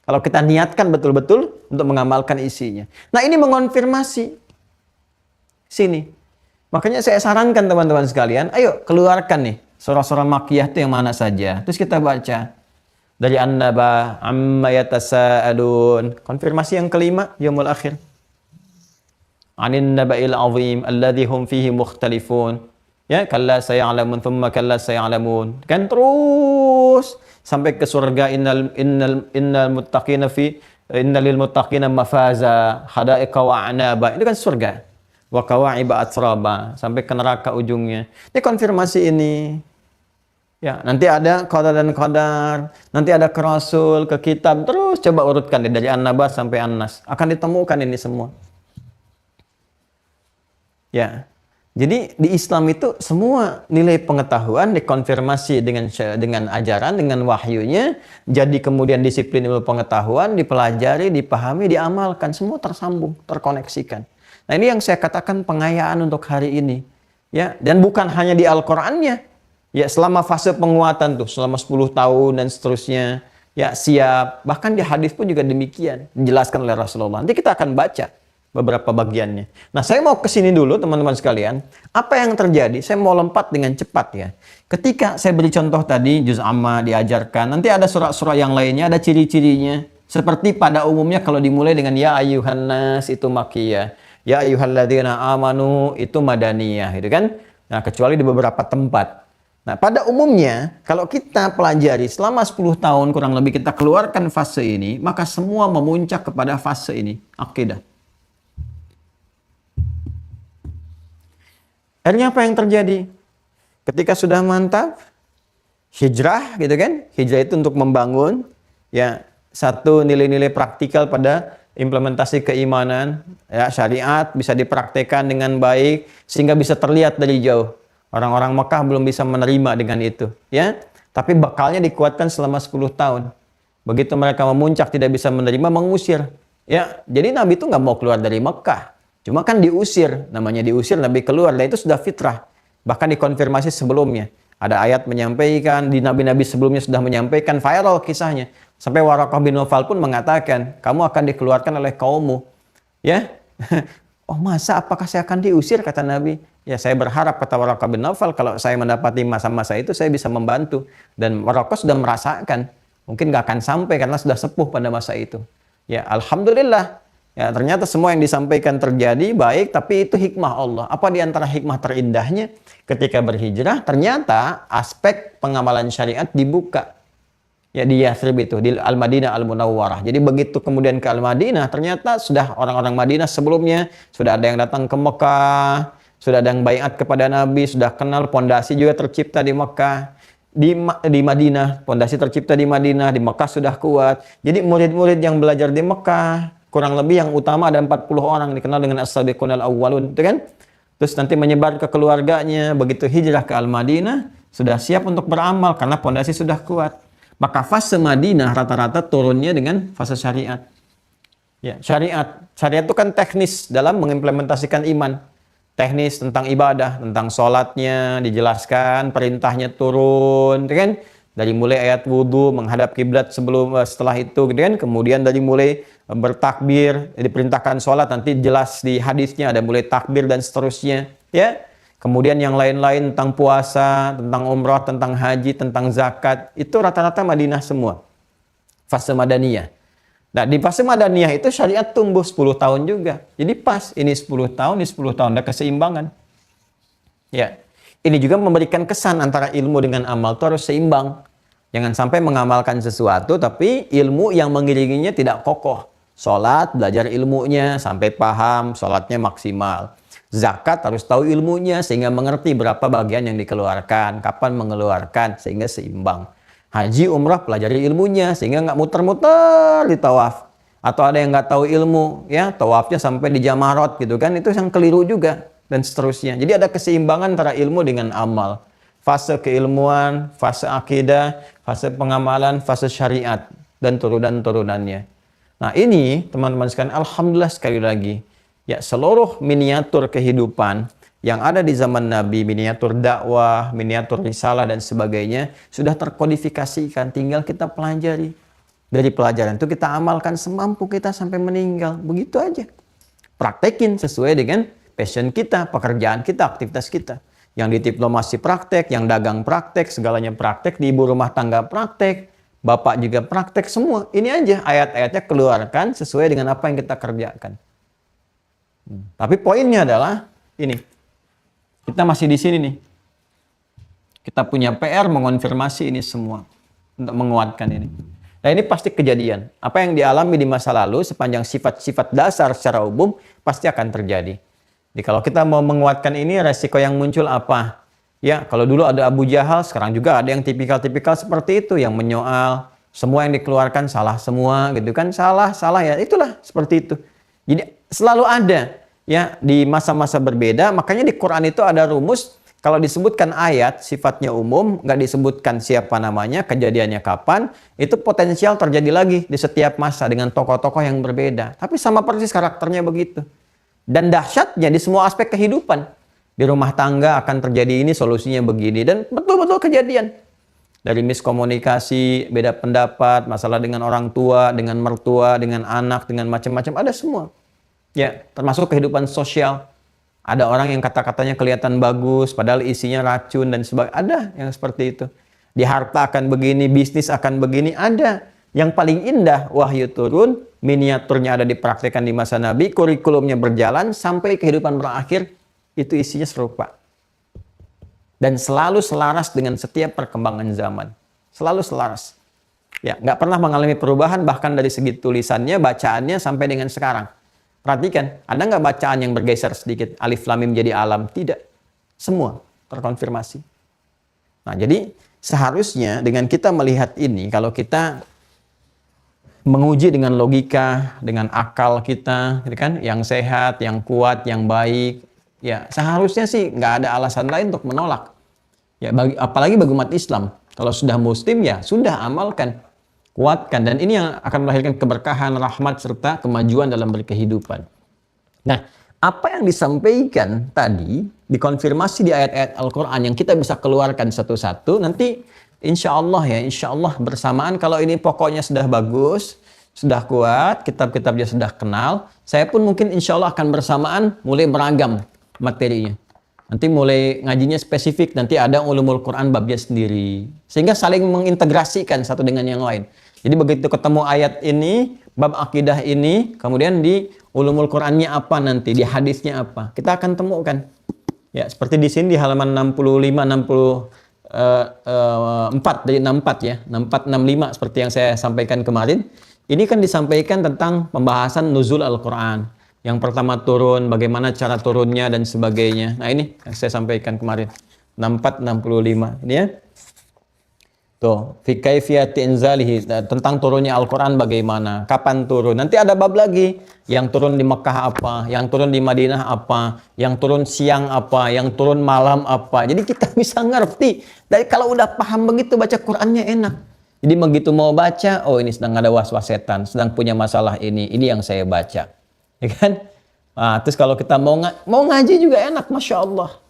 Kalau kita niatkan betul-betul untuk mengamalkan isinya. Nah, ini mengonfirmasi. Sini. Makanya saya sarankan teman-teman sekalian, ayo keluarkan nih. Surah-surah Makkiyah itu yang mana saja. Terus kita baca. Dari An-Naba, amma yatasa'alun. Konfirmasi yang kelima, yaumul akhir. Anin naba'il azim, alladhi hum fihi mukhtalifun. Ya, kalla saya'lamun, thumma kalla saya'lamun. Kan terus. Sampai ke surga, innal muttaqina innalil muttaqina mafaza, hada'iqa wa a'naba. Itu kan surga. Wa kawa'iba atsraba, sampai ke neraka ujungnya. Ini konfirmasi ini. Ya, nanti ada qadar dan qadar, nanti ada ke Rasul, ke kitab, terus coba urutkan dari An-Naba sampai An-Nas. Akan ditemukan ini semua. Ya. Jadi di Islam itu semua nilai pengetahuan dikonfirmasi dengan ajaran, dengan wahyunya, jadi kemudian disiplin ilmu pengetahuan, dipelajari, dipahami, diamalkan, semua tersambung, terkoneksikan. Nah, ini yang saya katakan pengayaan untuk hari ini. Ya, dan bukan hanya di Al-Qur'annya. Ya, selama fase penguatan tuh, selama 10 tahun dan seterusnya, ya siap. Bahkan di hadis pun juga demikian, dijelaskan oleh Rasulullah. Nanti kita akan baca beberapa bagiannya. Nah, saya mau ke sini dulu teman-teman sekalian. Apa yang terjadi? Saya mau lompat dengan cepat ya. Ketika saya beri contoh tadi, juz amma diajarkan, nanti ada surah-surah yang lainnya, ada ciri-cirinya. Seperti pada umumnya kalau dimulai dengan ya ayyuhan nas itu makkiyah. Ya ayyuhalladzina amanu itu madaniyah, gitu kan? Nah, kecuali di beberapa tempat. Nah, pada umumnya kalau kita pelajari selama 10 tahun kurang lebih kita keluarkan fase ini, maka semua memuncak kepada fase ini, akidah. Akhirnya apa yang terjadi? Ketika sudah mantap, hijrah gitu kan? Hijrah itu untuk membangun ya satu nilai-nilai praktikal pada implementasi keimanan, ya syariat bisa dipraktekkan dengan baik sehingga bisa terlihat dari jauh. Orang-orang Mekah belum bisa menerima dengan itu, ya. Tapi bekalnya dikuatkan selama 10 tahun. Begitu mereka memuncak tidak bisa menerima, mengusir. Ya, jadi Nabi itu nggak mau keluar dari Mekah. Cuma kan diusir, namanya diusir, Nabi keluar, dan itu sudah fitrah. Bahkan dikonfirmasi sebelumnya. Ada ayat menyampaikan, di Nabi-Nabi sebelumnya sudah menyampaikan, viral kisahnya. Sampai Waraqah bin Nawfal pun mengatakan, kamu akan dikeluarkan oleh kaummu. Ya, oh masa apakah saya akan diusir, kata Nabi. Ya saya berharap, kata Waraqah bin Nawfal, kalau saya mendapati masa-masa itu, saya bisa membantu. Dan Waraqah sudah merasakan, mungkin gak akan sampai karena sudah sepuh pada masa itu. Ya, Alhamdulillah. Ya, ternyata semua yang disampaikan terjadi baik, tapi itu hikmah Allah. Apa di antara hikmah terindahnya? Ketika berhijrah, ternyata aspek pengamalan syariat dibuka. Ya, di Yathrib itu, di Al-Madinah Al-Munawwarah. Jadi begitu kemudian ke Al-Madinah, ternyata sudah orang-orang Madinah sebelumnya, sudah ada yang datang ke Mekah, sudah ada yang baiat kepada Nabi, sudah kenal, pondasi juga tercipta di Mekah. Di Madinah, pondasi tercipta di Madinah, di Mekah sudah kuat. Jadi murid-murid yang belajar di Mekah, kurang lebih yang utama ada 40 orang dikenal dengan as-sabiqunal awwalun, itu kan? Terus nanti menyebar ke keluarganya, begitu hijrah ke Al-Madinah, sudah siap untuk beramal karena pondasi sudah kuat. Maka fase Madinah rata-rata turunnya dengan fase syariat. Ya, syariat itu kan teknis dalam mengimplementasikan iman. Teknis tentang ibadah, tentang sholatnya dijelaskan, perintahnya turun, kan? Dari mulai ayat wudhu, menghadap kiblat setelah itu, gitu kan? Kemudian dari mulai bertakbir, diperintahkan sholat, nanti jelas di hadisnya ada mulai takbir dan seterusnya, ya. Kemudian yang lain-lain tentang puasa, tentang umrah, tentang haji, tentang zakat, itu rata-rata Madinah semua. Fase Madaniyah. Nah, di fase Madaniyah itu syariat tumbuh 10 tahun juga. Jadi pas, ini 10 tahun, ini 10 tahun, ada keseimbangan. Ya. Ini juga memberikan kesan antara ilmu dengan amal itu harus seimbang. Jangan sampai mengamalkan sesuatu, tapi ilmu yang mengiringinya tidak kokoh. Sholat, belajar ilmunya, sampai paham, sholatnya maksimal. Zakat harus tahu ilmunya, sehingga mengerti berapa bagian yang dikeluarkan, kapan mengeluarkan, sehingga seimbang. Haji, umrah, pelajari ilmunya, sehingga nggak muter-muter di tawaf. Atau ada yang nggak tahu ilmu, ya tawafnya sampai di Jamarot gitu kan, itu yang keliru juga. Dan seterusnya. Jadi ada keseimbangan antara ilmu dengan amal. Fase keilmuan, fase akidah, fase pengamalan, fase syariat, dan turunan-turunannya. Nah ini teman-teman sekalian, alhamdulillah sekali lagi, ya seluruh miniatur kehidupan yang ada di zaman Nabi, miniatur dakwah, miniatur risalah dan sebagainya, sudah terkodifikasikan, tinggal kita pelajari. Dari pelajaran itu kita amalkan semampu kita sampai meninggal, begitu aja. Praktekin sesuai dengan passion kita, pekerjaan kita, aktivitas kita. Yang di diplomasi praktek, yang dagang praktek, segalanya praktek, di ibu rumah tangga praktek, bapak juga praktek, semua. Ini aja ayat-ayatnya keluarkan sesuai dengan apa yang kita kerjakan. Tapi poinnya adalah ini. Kita masih di sini nih. Kita punya PR mengonfirmasi ini semua. Untuk menguatkan ini. Nah ini pasti kejadian. Apa yang dialami di masa lalu sepanjang sifat-sifat dasar secara umum pasti akan terjadi. Jadi kalau kita mau menguatkan ini, resiko yang muncul apa? Ya, kalau dulu ada Abu Jahal, sekarang juga ada yang tipikal-tipikal seperti itu, yang menyoal, semua yang dikeluarkan salah semua, gitu kan? Salah ya, itulah seperti itu. Jadi selalu ada. ya di masa-masa berbeda. Makanya di Quran itu ada rumus, kalau disebutkan ayat sifatnya umum, nggak disebutkan siapa namanya, kejadiannya kapan, itu potensial terjadi lagi di setiap masa dengan tokoh-tokoh yang berbeda. Tapi sama persis karakternya begitu. Dan dahsyatnya di semua aspek kehidupan. Di rumah tangga akan terjadi ini, solusinya begini. Dan betul-betul kejadian. Dari miskomunikasi, beda pendapat, masalah dengan orang tua, dengan mertua, dengan anak, dengan macam-macam, ada semua. Ya, termasuk kehidupan sosial. Ada orang yang kata-katanya kelihatan bagus, padahal isinya racun dan sebagainya. Ada yang seperti itu. Di harta akan begini, bisnis akan begini, ada. Yang paling indah, wahyu turun, miniaturnya ada dipraktikkan di masa Nabi, kurikulumnya berjalan, sampai kehidupan berakhir, itu isinya serupa. Dan selalu selaras dengan setiap perkembangan zaman. Selalu selaras. Ya, nggak pernah mengalami perubahan, bahkan dari segi tulisannya, bacaannya, sampai dengan sekarang. Perhatikan, ada nggak bacaan yang bergeser sedikit? Alif lam mim jadi alam? Tidak. Semua terkonfirmasi. Nah, jadi seharusnya dengan kita melihat ini, kalau kita menguji dengan logika, dengan akal kita, gitu kan, yang sehat, yang kuat, yang baik, ya seharusnya sih nggak ada alasan lain untuk menolak. Ya, apalagi bagi umat Islam, kalau sudah Muslim ya sudah amalkan, kuatkan, dan ini yang akan melahirkan keberkahan, rahmat serta kemajuan dalam berkehidupan. Nah, apa yang disampaikan tadi dikonfirmasi di ayat-ayat Al-Quran yang kita bisa keluarkan satu-satu, nanti insya Allah ya, insya Allah bersamaan, kalau ini pokoknya sudah bagus, sudah kuat, kitab-kitabnya sudah kenal, saya pun mungkin insya Allah akan bersamaan mulai beragam materinya. Nanti mulai ngajinya spesifik, nanti ada ulumul Quran babnya sendiri. Sehingga saling mengintegrasikan satu dengan yang lain. Jadi begitu ketemu ayat ini, bab akidah ini, kemudian di ulumul Qurannya apa nanti, di hadisnya apa, kita akan temukan. Ya, seperti di sini di halaman 65, 64 dari 64 ya, 64 65 seperti yang saya sampaikan kemarin. Ini kan disampaikan tentang pembahasan nuzul Al-Qur'an. Yang pertama turun, bagaimana cara turunnya dan sebagainya. Nah, ini yang saya sampaikan kemarin. 64 65. Ini ya. Tuh, fi kaifiyati inzalihi, tentang turunnya Al-Qur'an bagaimana, kapan turun. Nanti ada bab lagi, yang turun di Mekah apa, yang turun di Madinah apa, yang turun siang apa, yang turun malam apa. Jadi kita bisa ngerti. Dari kalau udah paham begitu baca Qur'annya enak. Jadi begitu mau baca, oh ini sedang ada was-was setan, sedang punya masalah ini yang saya baca. Ya kan? Nah, terus kalau kita mau ngaji juga enak, Masya Allah.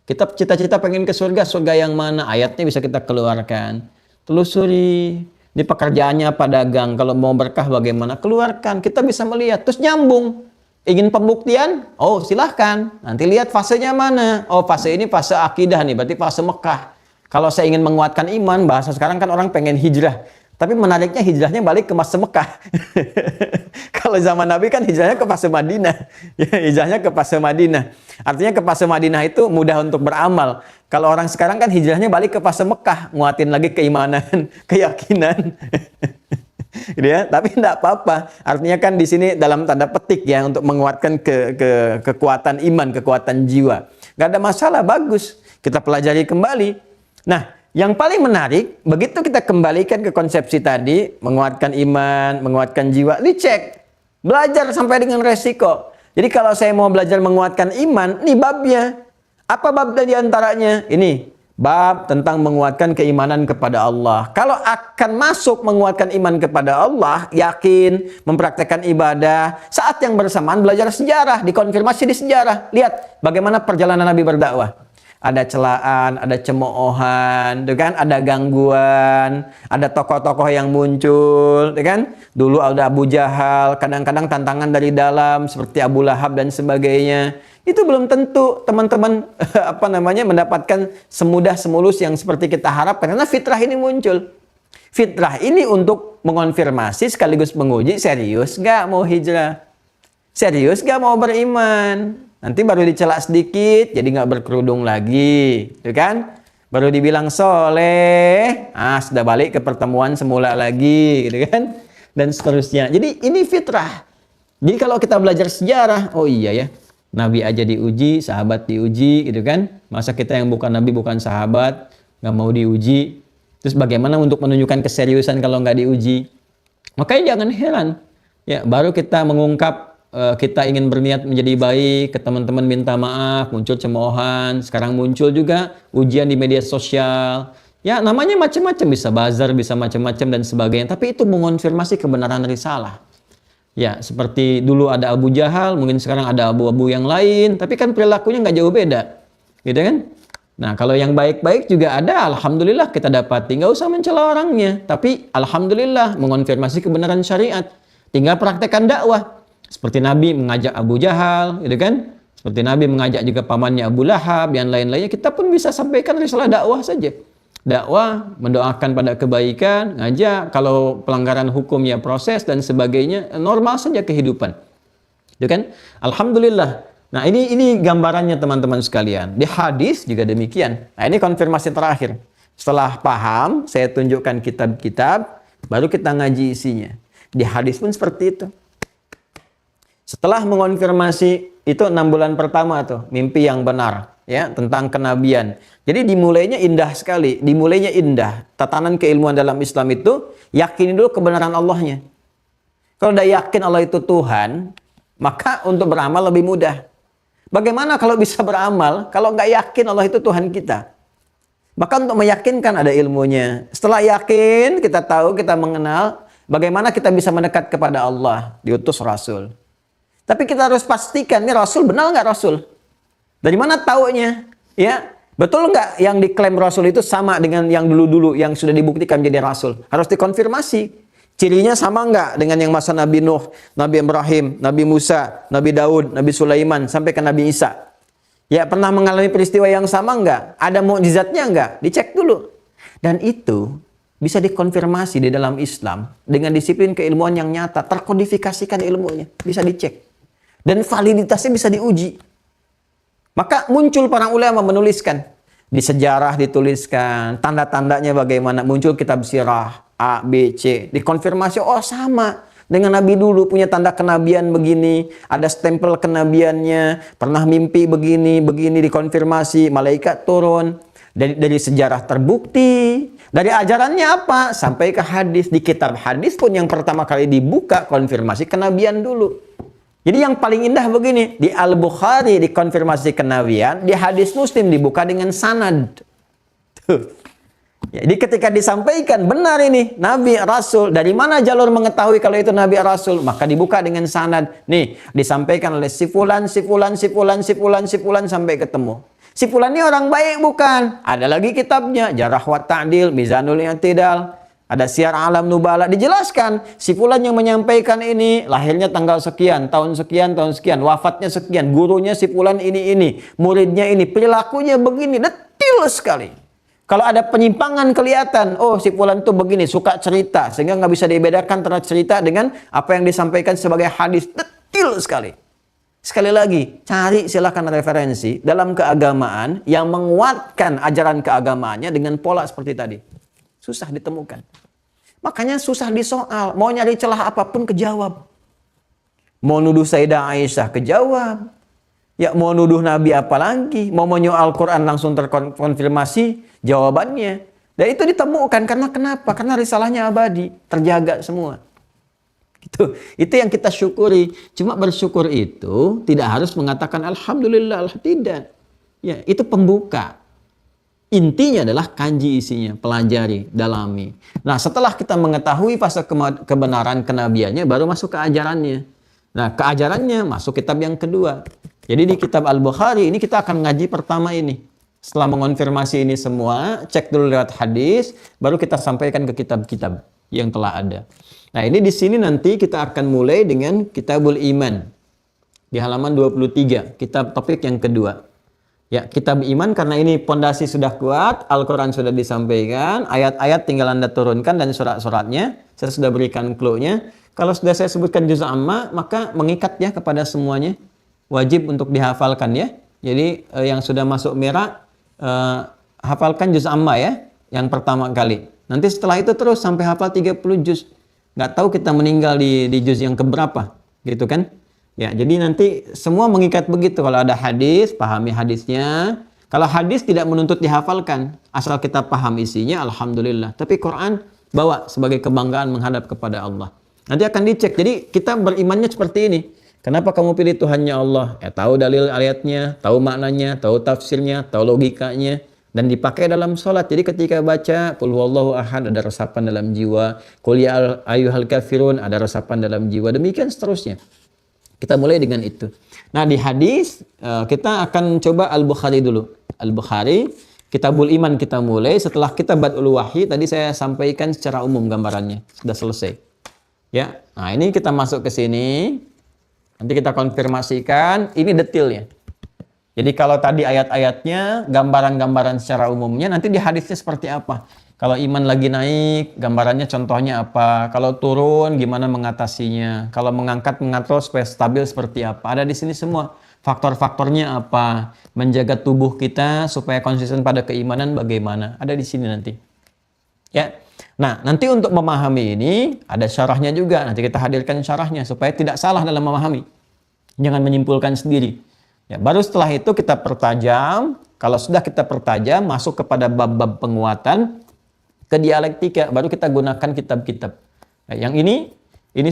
Kita cita-cita pengen ke surga, surga yang mana? Ayatnya bisa kita keluarkan. Telusuri. Di pekerjaannya apa, dagang. Kalau mau berkah bagaimana? Keluarkan. Kita bisa melihat. Terus nyambung. Ingin pembuktian? Oh silahkan. Nanti lihat fasenya mana. Oh fase ini fase akidah nih. Berarti fase Mekah. Kalau saya ingin menguatkan iman, bahasa sekarang kan orang pengen hijrah. Tapi menariknya hijrahnya balik ke fase Mekah. Kalau zaman Nabi kan hijrahnya ke fase Madinah. Ya, hijrahnya ke fase Madinah. Artinya ke fase Madinah itu mudah untuk beramal. Kalau orang sekarang kan hijrahnya balik ke fase Mekah, nguatin lagi keimanan, keyakinan. Gitu ya, tapi tidak apa-apa. Artinya kan di sini dalam tanda petik ya, untuk menguatkan kekuatan iman, kekuatan jiwa. Gak ada masalah, bagus. Kita pelajari kembali. Nah, yang paling menarik, begitu kita kembalikan ke konsepsi tadi, menguatkan iman, menguatkan jiwa, dicek. Belajar sampai dengan resiko. Jadi kalau saya mau belajar menguatkan iman, nih babnya. Apa bab di antaranya? Ini, bab tentang menguatkan keimanan kepada Allah. Kalau akan masuk menguatkan iman kepada Allah, yakin, mempraktekkan ibadah, saat yang bersamaan belajar sejarah, dikonfirmasi di sejarah. Lihat bagaimana perjalanan Nabi berdakwah. Ada celaan, ada cemoohan, kan? Ada gangguan, ada tokoh-tokoh yang muncul, kan? Dulu ada Abu Jahal, kadang-kadang tantangan dari dalam seperti Abu Lahab dan sebagainya. Itu belum tentu teman-teman mendapatkan semudah semulus yang seperti kita harapkan, karena fitrah ini muncul. Fitrah ini untuk mengonfirmasi sekaligus menguji, serius gak mau hijrah? Serius gak mau beriman? Nanti baru dicela sedikit, jadi nggak berkerudung lagi, gitu kan? Baru dibilang soleh, sudah balik ke pertemuan semula lagi, gitu kan? Dan seterusnya. Jadi ini fitrah. Jadi kalau kita belajar sejarah, oh iya ya, Nabi aja diuji, sahabat diuji, gitu kan? Masa kita yang bukan Nabi, bukan sahabat, nggak mau diuji? Terus bagaimana untuk menunjukkan keseriusan kalau nggak diuji? Makanya jangan heran, ya baru kita mengungkap kita ingin berniat menjadi baik, ke teman-teman minta maaf, muncul cemoohan, sekarang muncul juga ujian di media sosial. Ya, namanya macam-macam, bisa buzzer, bisa macam-macam dan sebagainya. Tapi itu mengonfirmasi kebenaran risalah. Ya, seperti dulu ada Abu Jahal, mungkin sekarang ada abu-abu yang lain, tapi kan perilakunya nggak jauh beda. Gitu kan? Nah, kalau yang baik-baik juga ada, alhamdulillah kita dapati. Nggak usah mencela orangnya, tapi alhamdulillah mengonfirmasi kebenaran syariat. Tinggal praktekkan dakwah. Seperti Nabi mengajak Abu Jahal, gitu kan? Seperti Nabi mengajak juga pamannya Abu Lahab, yang lain-lainnya. Kita pun bisa sampaikan risalah dakwah saja. Dakwah, mendoakan pada kebaikan, ngajak. Kalau pelanggaran hukum ya proses dan sebagainya, normal saja kehidupan. Gitu kan? Alhamdulillah. Nah, ini gambarannya teman-teman sekalian. Di hadis juga demikian. Nah, ini konfirmasi terakhir. Setelah paham, saya tunjukkan kitab-kitab, baru kita ngaji isinya. Di hadis pun seperti itu. Setelah mengonfirmasi itu 6 bulan pertama tuh, mimpi yang benar, ya, tentang kenabian. Jadi dimulainya indah sekali, dimulainya indah. Tatanan keilmuan dalam Islam itu, yakini dulu kebenaran Allahnya. Kalau udah yakin Allah itu Tuhan, maka untuk beramal lebih mudah. Bagaimana kalau bisa beramal, kalau nggak yakin Allah itu Tuhan kita? Maka untuk meyakinkan ada ilmunya. Setelah yakin, kita tahu, kita mengenal, bagaimana kita bisa mendekat kepada Allah, diutus Rasul. Tapi kita harus pastikan, ini Rasul benar nggak Rasul? Dari mana taunya? Ya, betul nggak yang diklaim Rasul itu sama dengan yang dulu-dulu yang sudah dibuktikan jadi Rasul? Harus dikonfirmasi. Cirinya sama nggak dengan yang masa Nabi Nuh, Nabi Ibrahim, Nabi Musa, Nabi Daud, Nabi Sulaiman, sampai ke Nabi Isa? Ya, pernah mengalami peristiwa yang sama nggak? Ada mukjizatnya nggak? Dicek dulu. Dan itu bisa dikonfirmasi di dalam Islam dengan disiplin keilmuan yang nyata, terkodifikasikan ilmunya, bisa dicek. Dan validitasnya bisa diuji. Maka muncul para ulama menuliskan. Di sejarah dituliskan. Tanda-tandanya bagaimana. Muncul kitab sirah. A, B, C. Dikonfirmasi. Oh sama. Dengan Nabi dulu punya tanda kenabian begini. Ada stempel kenabiannya. Pernah mimpi begini. Begini dikonfirmasi. Malaikat turun. Dari sejarah terbukti. Dari ajarannya apa? Sampai ke hadis. Di kitab hadis pun yang pertama kali dibuka konfirmasi kenabian dulu. Jadi yang paling indah begini, di Al-Bukhari dikonfirmasi kenabian, di hadis Muslim dibuka dengan sanad. Tuh. Jadi ketika disampaikan benar ini Nabi Rasul, dari mana jalur mengetahui kalau itu Nabi Rasul? Maka dibuka dengan sanad. Nih, disampaikan oleh si fulan sampai ketemu. Si fulan ini orang baik bukan? Ada lagi kitabnya, Jarh wa Ta'dil, Mizanul I'tidal. Ada Syiar Alam Nubala, dijelaskan si fulan yang menyampaikan ini lahirnya tanggal sekian, tahun sekian, wafatnya sekian, gurunya si fulan ini, muridnya ini, perilakunya begini, detail sekali. Kalau ada penyimpangan kelihatan, oh si fulan itu begini, suka cerita, sehingga nggak bisa dibedakan antara cerita dengan apa yang disampaikan sebagai hadis, detail sekali. Sekali lagi, cari silakan referensi dalam keagamaan yang menguatkan ajaran keagamaannya dengan pola seperti tadi. Susah ditemukan. Makanya susah disoal. Mau nyari celah apapun kejawab. Mau nuduh Sayyidah Aisyah kejawab. Ya mau nuduh Nabi apa lagi. Mau menyoal Quran langsung terkonfirmasi jawabannya. Dan itu ditemukan. Karena kenapa? Karena risalahnya abadi. Terjaga semua. Gitu. Itu yang kita syukuri. Cuma bersyukur itu tidak harus mengatakan Alhamdulillah. Tidak. Ya, itu pembuka. Intinya adalah kanji isinya, pelajari, dalami. Nah, setelah kita mengetahui fase kebenaran kenabiannya, baru masuk ke ajarannya. Nah, ke ajarannya masuk kitab yang kedua. Jadi di kitab Al-Bukhari ini kita akan ngaji pertama ini. Setelah mengonfirmasi ini semua, cek dulu lewat hadis, baru kita sampaikan ke kitab-kitab yang telah ada. Nah, ini di sini nanti kita akan mulai dengan Kitabul Iman. Di halaman 23, kitab topik yang kedua. Ya, kitab iman karena ini pondasi sudah kuat, Al-Quran sudah disampaikan, ayat-ayat tinggal Anda turunkan dan surat-suratnya, saya sudah berikan clue-nya. Kalau sudah saya sebutkan juz amma, maka mengikat ya kepada semuanya, wajib untuk dihafalkan ya. Jadi yang sudah masuk merah, hafalkan juz amma ya, yang pertama kali. Nanti setelah itu terus sampai hafal 30 juz. Nggak tahu kita meninggal di juz yang keberapa, gitu kan. Ya, jadi nanti semua mengikat begitu. Kalau ada hadis, pahami hadisnya. Kalau hadis tidak menuntut dihafalkan, asal kita paham isinya, alhamdulillah. Tapi Quran bawa sebagai kebanggaan menghadap kepada Allah. Nanti akan dicek. Jadi kita berimannya seperti ini. Kenapa kamu pilih Tuhannya Allah? Ya, tahu dalil ayatnya, tahu maknanya, tahu tafsirnya, tahu logikanya, dan dipakai dalam sholat. Jadi ketika baca Qul huwallahu ahad, ada resapan dalam jiwa. Qul ya ayyuhal kafirun, ada resapan dalam jiwa. Demikian seterusnya. Kita mulai dengan itu. Nah, di hadis kita akan coba Al-Bukhari dulu. Al-Bukhari, Kitabul Iman kita mulai. Setelah kita Badul Wahyi, tadi saya sampaikan secara umum gambarannya. Sudah selesai. Ya, nah ini kita masuk ke sini. Nanti kita konfirmasikan, ini detailnya. Jadi kalau tadi ayat-ayatnya, gambaran-gambaran secara umumnya, nanti di hadisnya seperti apa. Kalau iman lagi naik, gambarannya contohnya apa. Kalau turun, gimana mengatasinya. Kalau mengangkat, mengatur supaya stabil seperti apa. Ada di sini semua. Faktor-faktornya apa. Menjaga tubuh kita supaya konsisten pada keimanan bagaimana. Ada di sini nanti. Ya. Nah, nanti untuk memahami ini, ada syarahnya juga. Nanti kita hadirkan syarahnya supaya tidak salah dalam memahami. Jangan menyimpulkan sendiri. Ya, baru setelah itu kita pertajam. Kalau sudah kita pertajam, masuk kepada bab-bab penguatan ke dialektika. Baru kita gunakan kitab-kitab. Nah, yang ini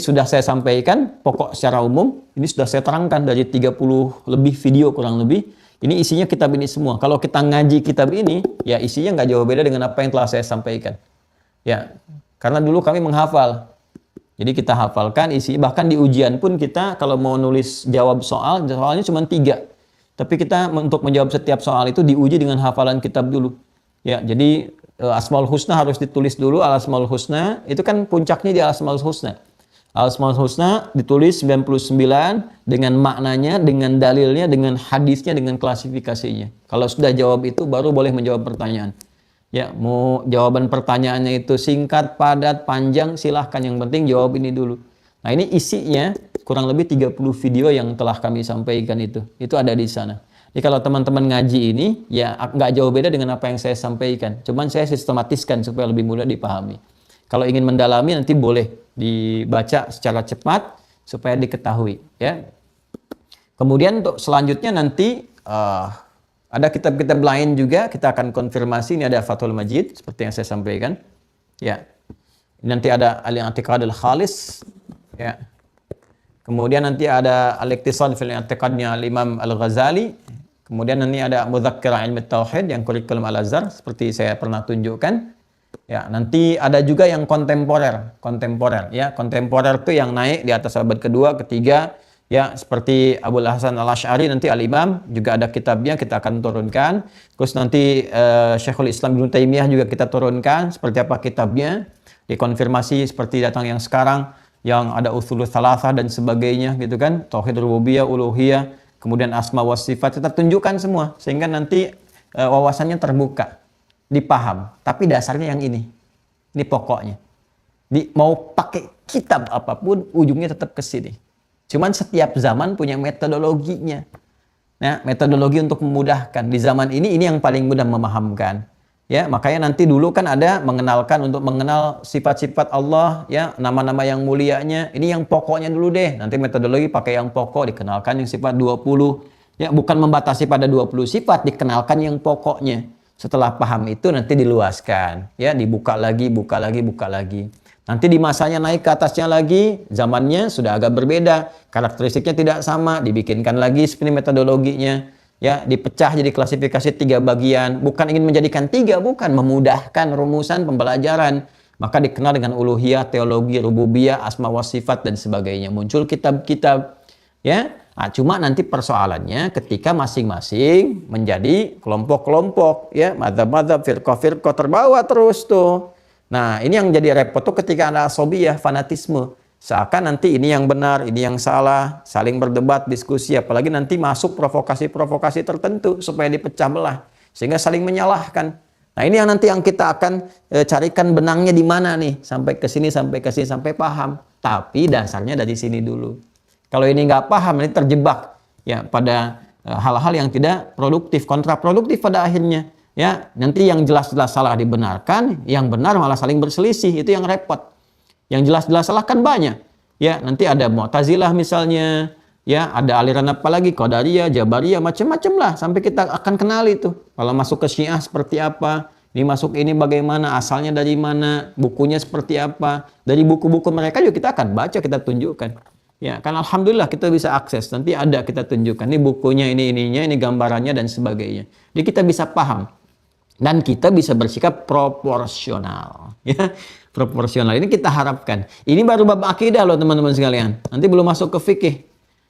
sudah saya sampaikan pokok secara umum. Ini sudah saya terangkan dari 30 lebih video kurang lebih. Ini isinya kitab ini semua. Kalau kita ngaji kitab ini, ya isinya nggak jauh beda dengan apa yang telah saya sampaikan. Ya, karena dulu kami menghafal. Jadi kita hafalkan isi, bahkan di ujian pun kita kalau mau nulis jawab soalnya cuma 3. Tapi kita untuk menjawab setiap soal itu diuji dengan hafalan kitab dulu. Ya, jadi Asmaul Husna harus ditulis dulu, Al-Asmaul Husna, itu kan puncaknya di Al-Asmaul Husna. Al-Asmaul Husna ditulis 99 dengan maknanya, dengan dalilnya, dengan hadisnya, dengan klasifikasinya. Kalau sudah jawab itu baru boleh menjawab pertanyaan. Ya, mau jawaban pertanyaannya itu singkat, padat, panjang, silahkan. Yang penting jawab ini dulu. Nah, ini isinya kurang lebih 30 video yang telah kami sampaikan itu. Itu ada di sana. Jadi kalau teman-teman ngaji ini, ya nggak jauh beda dengan apa yang saya sampaikan. Cuman saya sistematiskan supaya lebih mudah dipahami. Kalau ingin mendalami nanti boleh dibaca secara cepat supaya diketahui. Ya. Kemudian untuk selanjutnya nanti ada kitab-kitab lain juga, kita akan konfirmasi. Ini ada Fathul Majid, seperti yang saya sampaikan. Ya. Nanti ada Al-I'tiqad Al-Khalis. Ya. Kemudian nanti ada Al-Iqtisad fil I'tiqadnya Al-Imam Al-Ghazali. Kemudian nanti ada Mudzakkirah Ilmi Tauhid yang kurikulum Al-Azhar, seperti saya pernah tunjukkan. Ya, nanti ada juga yang kontemporer. Ya, kontemporer itu yang naik di atas abad kedua, ketiga. Ya, seperti Abul Hasan Al-Asy'ari, nanti Al-Imam juga ada kitabnya, kita akan turunkan. Terus nanti Syekhul Islam Ibnu Taimiyah juga kita turunkan, seperti apa kitabnya. Dikonfirmasi seperti datang yang sekarang, yang ada Ushulul Tsalatsah dan sebagainya gitu kan. Tauhid rububiyah, uluhiyah, kemudian asma wa sifat, kita tunjukkan semua. Sehingga nanti wawasannya terbuka, dipaham. Tapi dasarnya yang ini. Ini pokoknya. Mau pakai kitab apapun, ujungnya tetap ke sini. Cuman setiap zaman punya metodologinya. Nah, metodologi untuk memudahkan. Di zaman ini yang paling mudah memahamkan. Ya, makanya nanti dulu kan ada mengenalkan untuk mengenal sifat-sifat Allah, ya, nama-nama yang mulianya. Ini yang pokoknya dulu deh. Nanti metodologi pakai yang pokok, dikenalkan yang sifat 20. Ya, bukan membatasi pada 20 sifat, dikenalkan yang pokoknya. Setelah paham itu nanti diluaskan, ya, dibuka lagi, buka lagi. Nanti di masanya naik ke atasnya lagi, zamannya sudah agak berbeda, karakteristiknya tidak sama, dibikinkan lagi seperti metodologinya, ya, dipecah jadi klasifikasi 3 bagian, bukan ingin menjadikan 3, bukan, memudahkan rumusan pembelajaran. Maka dikenal dengan uluhiyah, teologi, rububiyah, asma wa sifat dan sebagainya. Muncul kitab-kitab, ya. Nah, cuma nanti persoalannya ketika masing-masing menjadi kelompok-kelompok, ya, madzhab-madzhab, firqah-firqah terbawa terus tuh. Nah, ini yang jadi repot tuh ketika ada asobiyah, fanatisme. Seakan nanti ini yang benar, ini yang salah, saling berdebat, diskusi, apalagi nanti masuk provokasi-provokasi tertentu supaya dipecah belah, sehingga saling menyalahkan. Nah, ini yang nanti yang kita akan carikan benangnya di mana nih, sampai ke sini, sampai paham. Tapi dasarnya dari sini dulu. Kalau ini nggak paham, ini terjebak ya pada hal-hal yang tidak produktif, kontraproduktif pada akhirnya. Ya, nanti yang jelas-jelas salah dibenarkan, yang benar malah saling berselisih, itu yang repot. Yang jelas-jelas salah kan banyak. Ya, nanti ada Mu'tazilah misalnya, ya, ada aliran apa lagi, Qadariyah, Jabariyah, macam-macam lah, sampai kita akan kenal itu. Kalau masuk ke Syiah seperti apa, ini masuk ini bagaimana, asalnya dari mana, bukunya seperti apa. Dari buku-buku mereka juga kita akan baca, kita tunjukkan. Ya, kan alhamdulillah kita bisa akses. Nanti ada kita tunjukkan ini bukunya, ini ininya, ini gambarannya dan sebagainya. Jadi kita bisa paham dan kita bisa bersikap proporsional. Ya, proporsional ini kita harapkan. Ini baru bab akidah loh teman-teman sekalian. Nanti belum masuk ke fikih.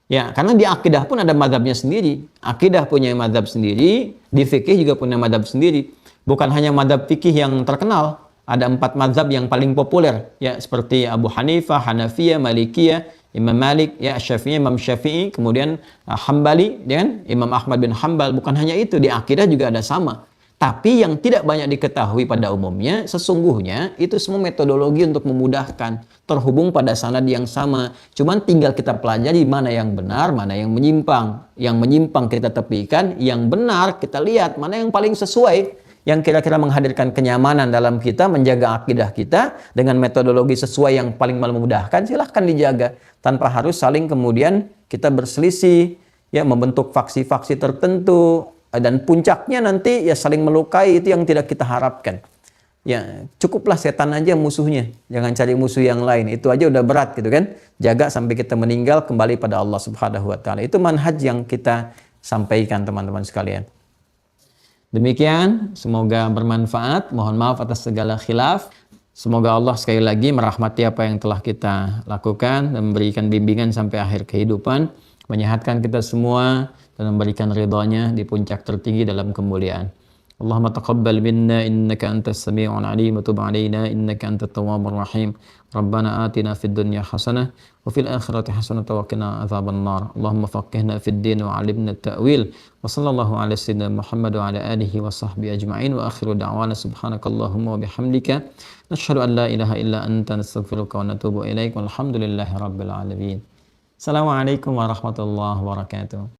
Ya, karena di akidah pun ada mazhabnya sendiri. Akidah punya mazhab sendiri, di fikih juga punya mazhab sendiri. Bukan hanya mazhab fikih yang terkenal. Ada 4 mazhab yang paling populer, ya, seperti Abu Hanifah, Hanafiyah, Malikiyah, Imam Malik, ya, Syafi'i, Imam Syafi'i, kemudian Hambali, dengan Imam Ahmad bin Hambal. Bukan hanya itu, di akidah juga ada sama. Tapi yang tidak banyak diketahui pada umumnya, sesungguhnya itu semua metodologi untuk memudahkan, terhubung pada sanad yang sama. Cuman tinggal kita pelajari mana yang benar, mana yang menyimpang. Yang menyimpang kita tepikan, yang benar kita lihat mana yang paling sesuai, yang kira-kira menghadirkan kenyamanan dalam kita, menjaga akidah kita dengan metodologi sesuai yang paling memudahkan, silahkan dijaga tanpa harus saling kemudian kita berselisih, ya, membentuk faksi-faksi tertentu, dan puncaknya nanti ya saling melukai, itu yang tidak kita harapkan. Ya, cukuplah setan aja musuhnya, jangan cari musuh yang lain, itu aja udah berat gitu kan. Jaga sampai kita meninggal kembali pada Allah Subhanahu wa taala. Itu manhaj yang kita sampaikan teman-teman sekalian. Demikian, semoga bermanfaat. Mohon maaf atas segala khilaf. Semoga Allah sekali lagi merahmati apa yang telah kita lakukan dan memberikan bimbingan sampai akhir kehidupan, menyehatkan kita semua dan memberikan ridhanya di puncak tertinggi dalam kemuliaan. Allahumma taqabbal minna innaka antas sami'un alim wa tub alaina innaka antat tawwabur rahim. Rabbana atina fid dunya hasanah wa fil akhirati hasanah wa qina adzaban nar. Allahumma faqihna fid din wa 'allimna at-ta'wil. Wa sallallahu ala sayyidina Muhammad wa ala alihi wa sahbihi ajma'in wa akhiru da'wana subhanakallahumma wa bihamdika nashhadu an la ilaha illa anta nastaghfiruka wa natubu ilaik walhamdulillahi rabbil alamin. Assalamualaikum warahmatullahi wabarakatuh.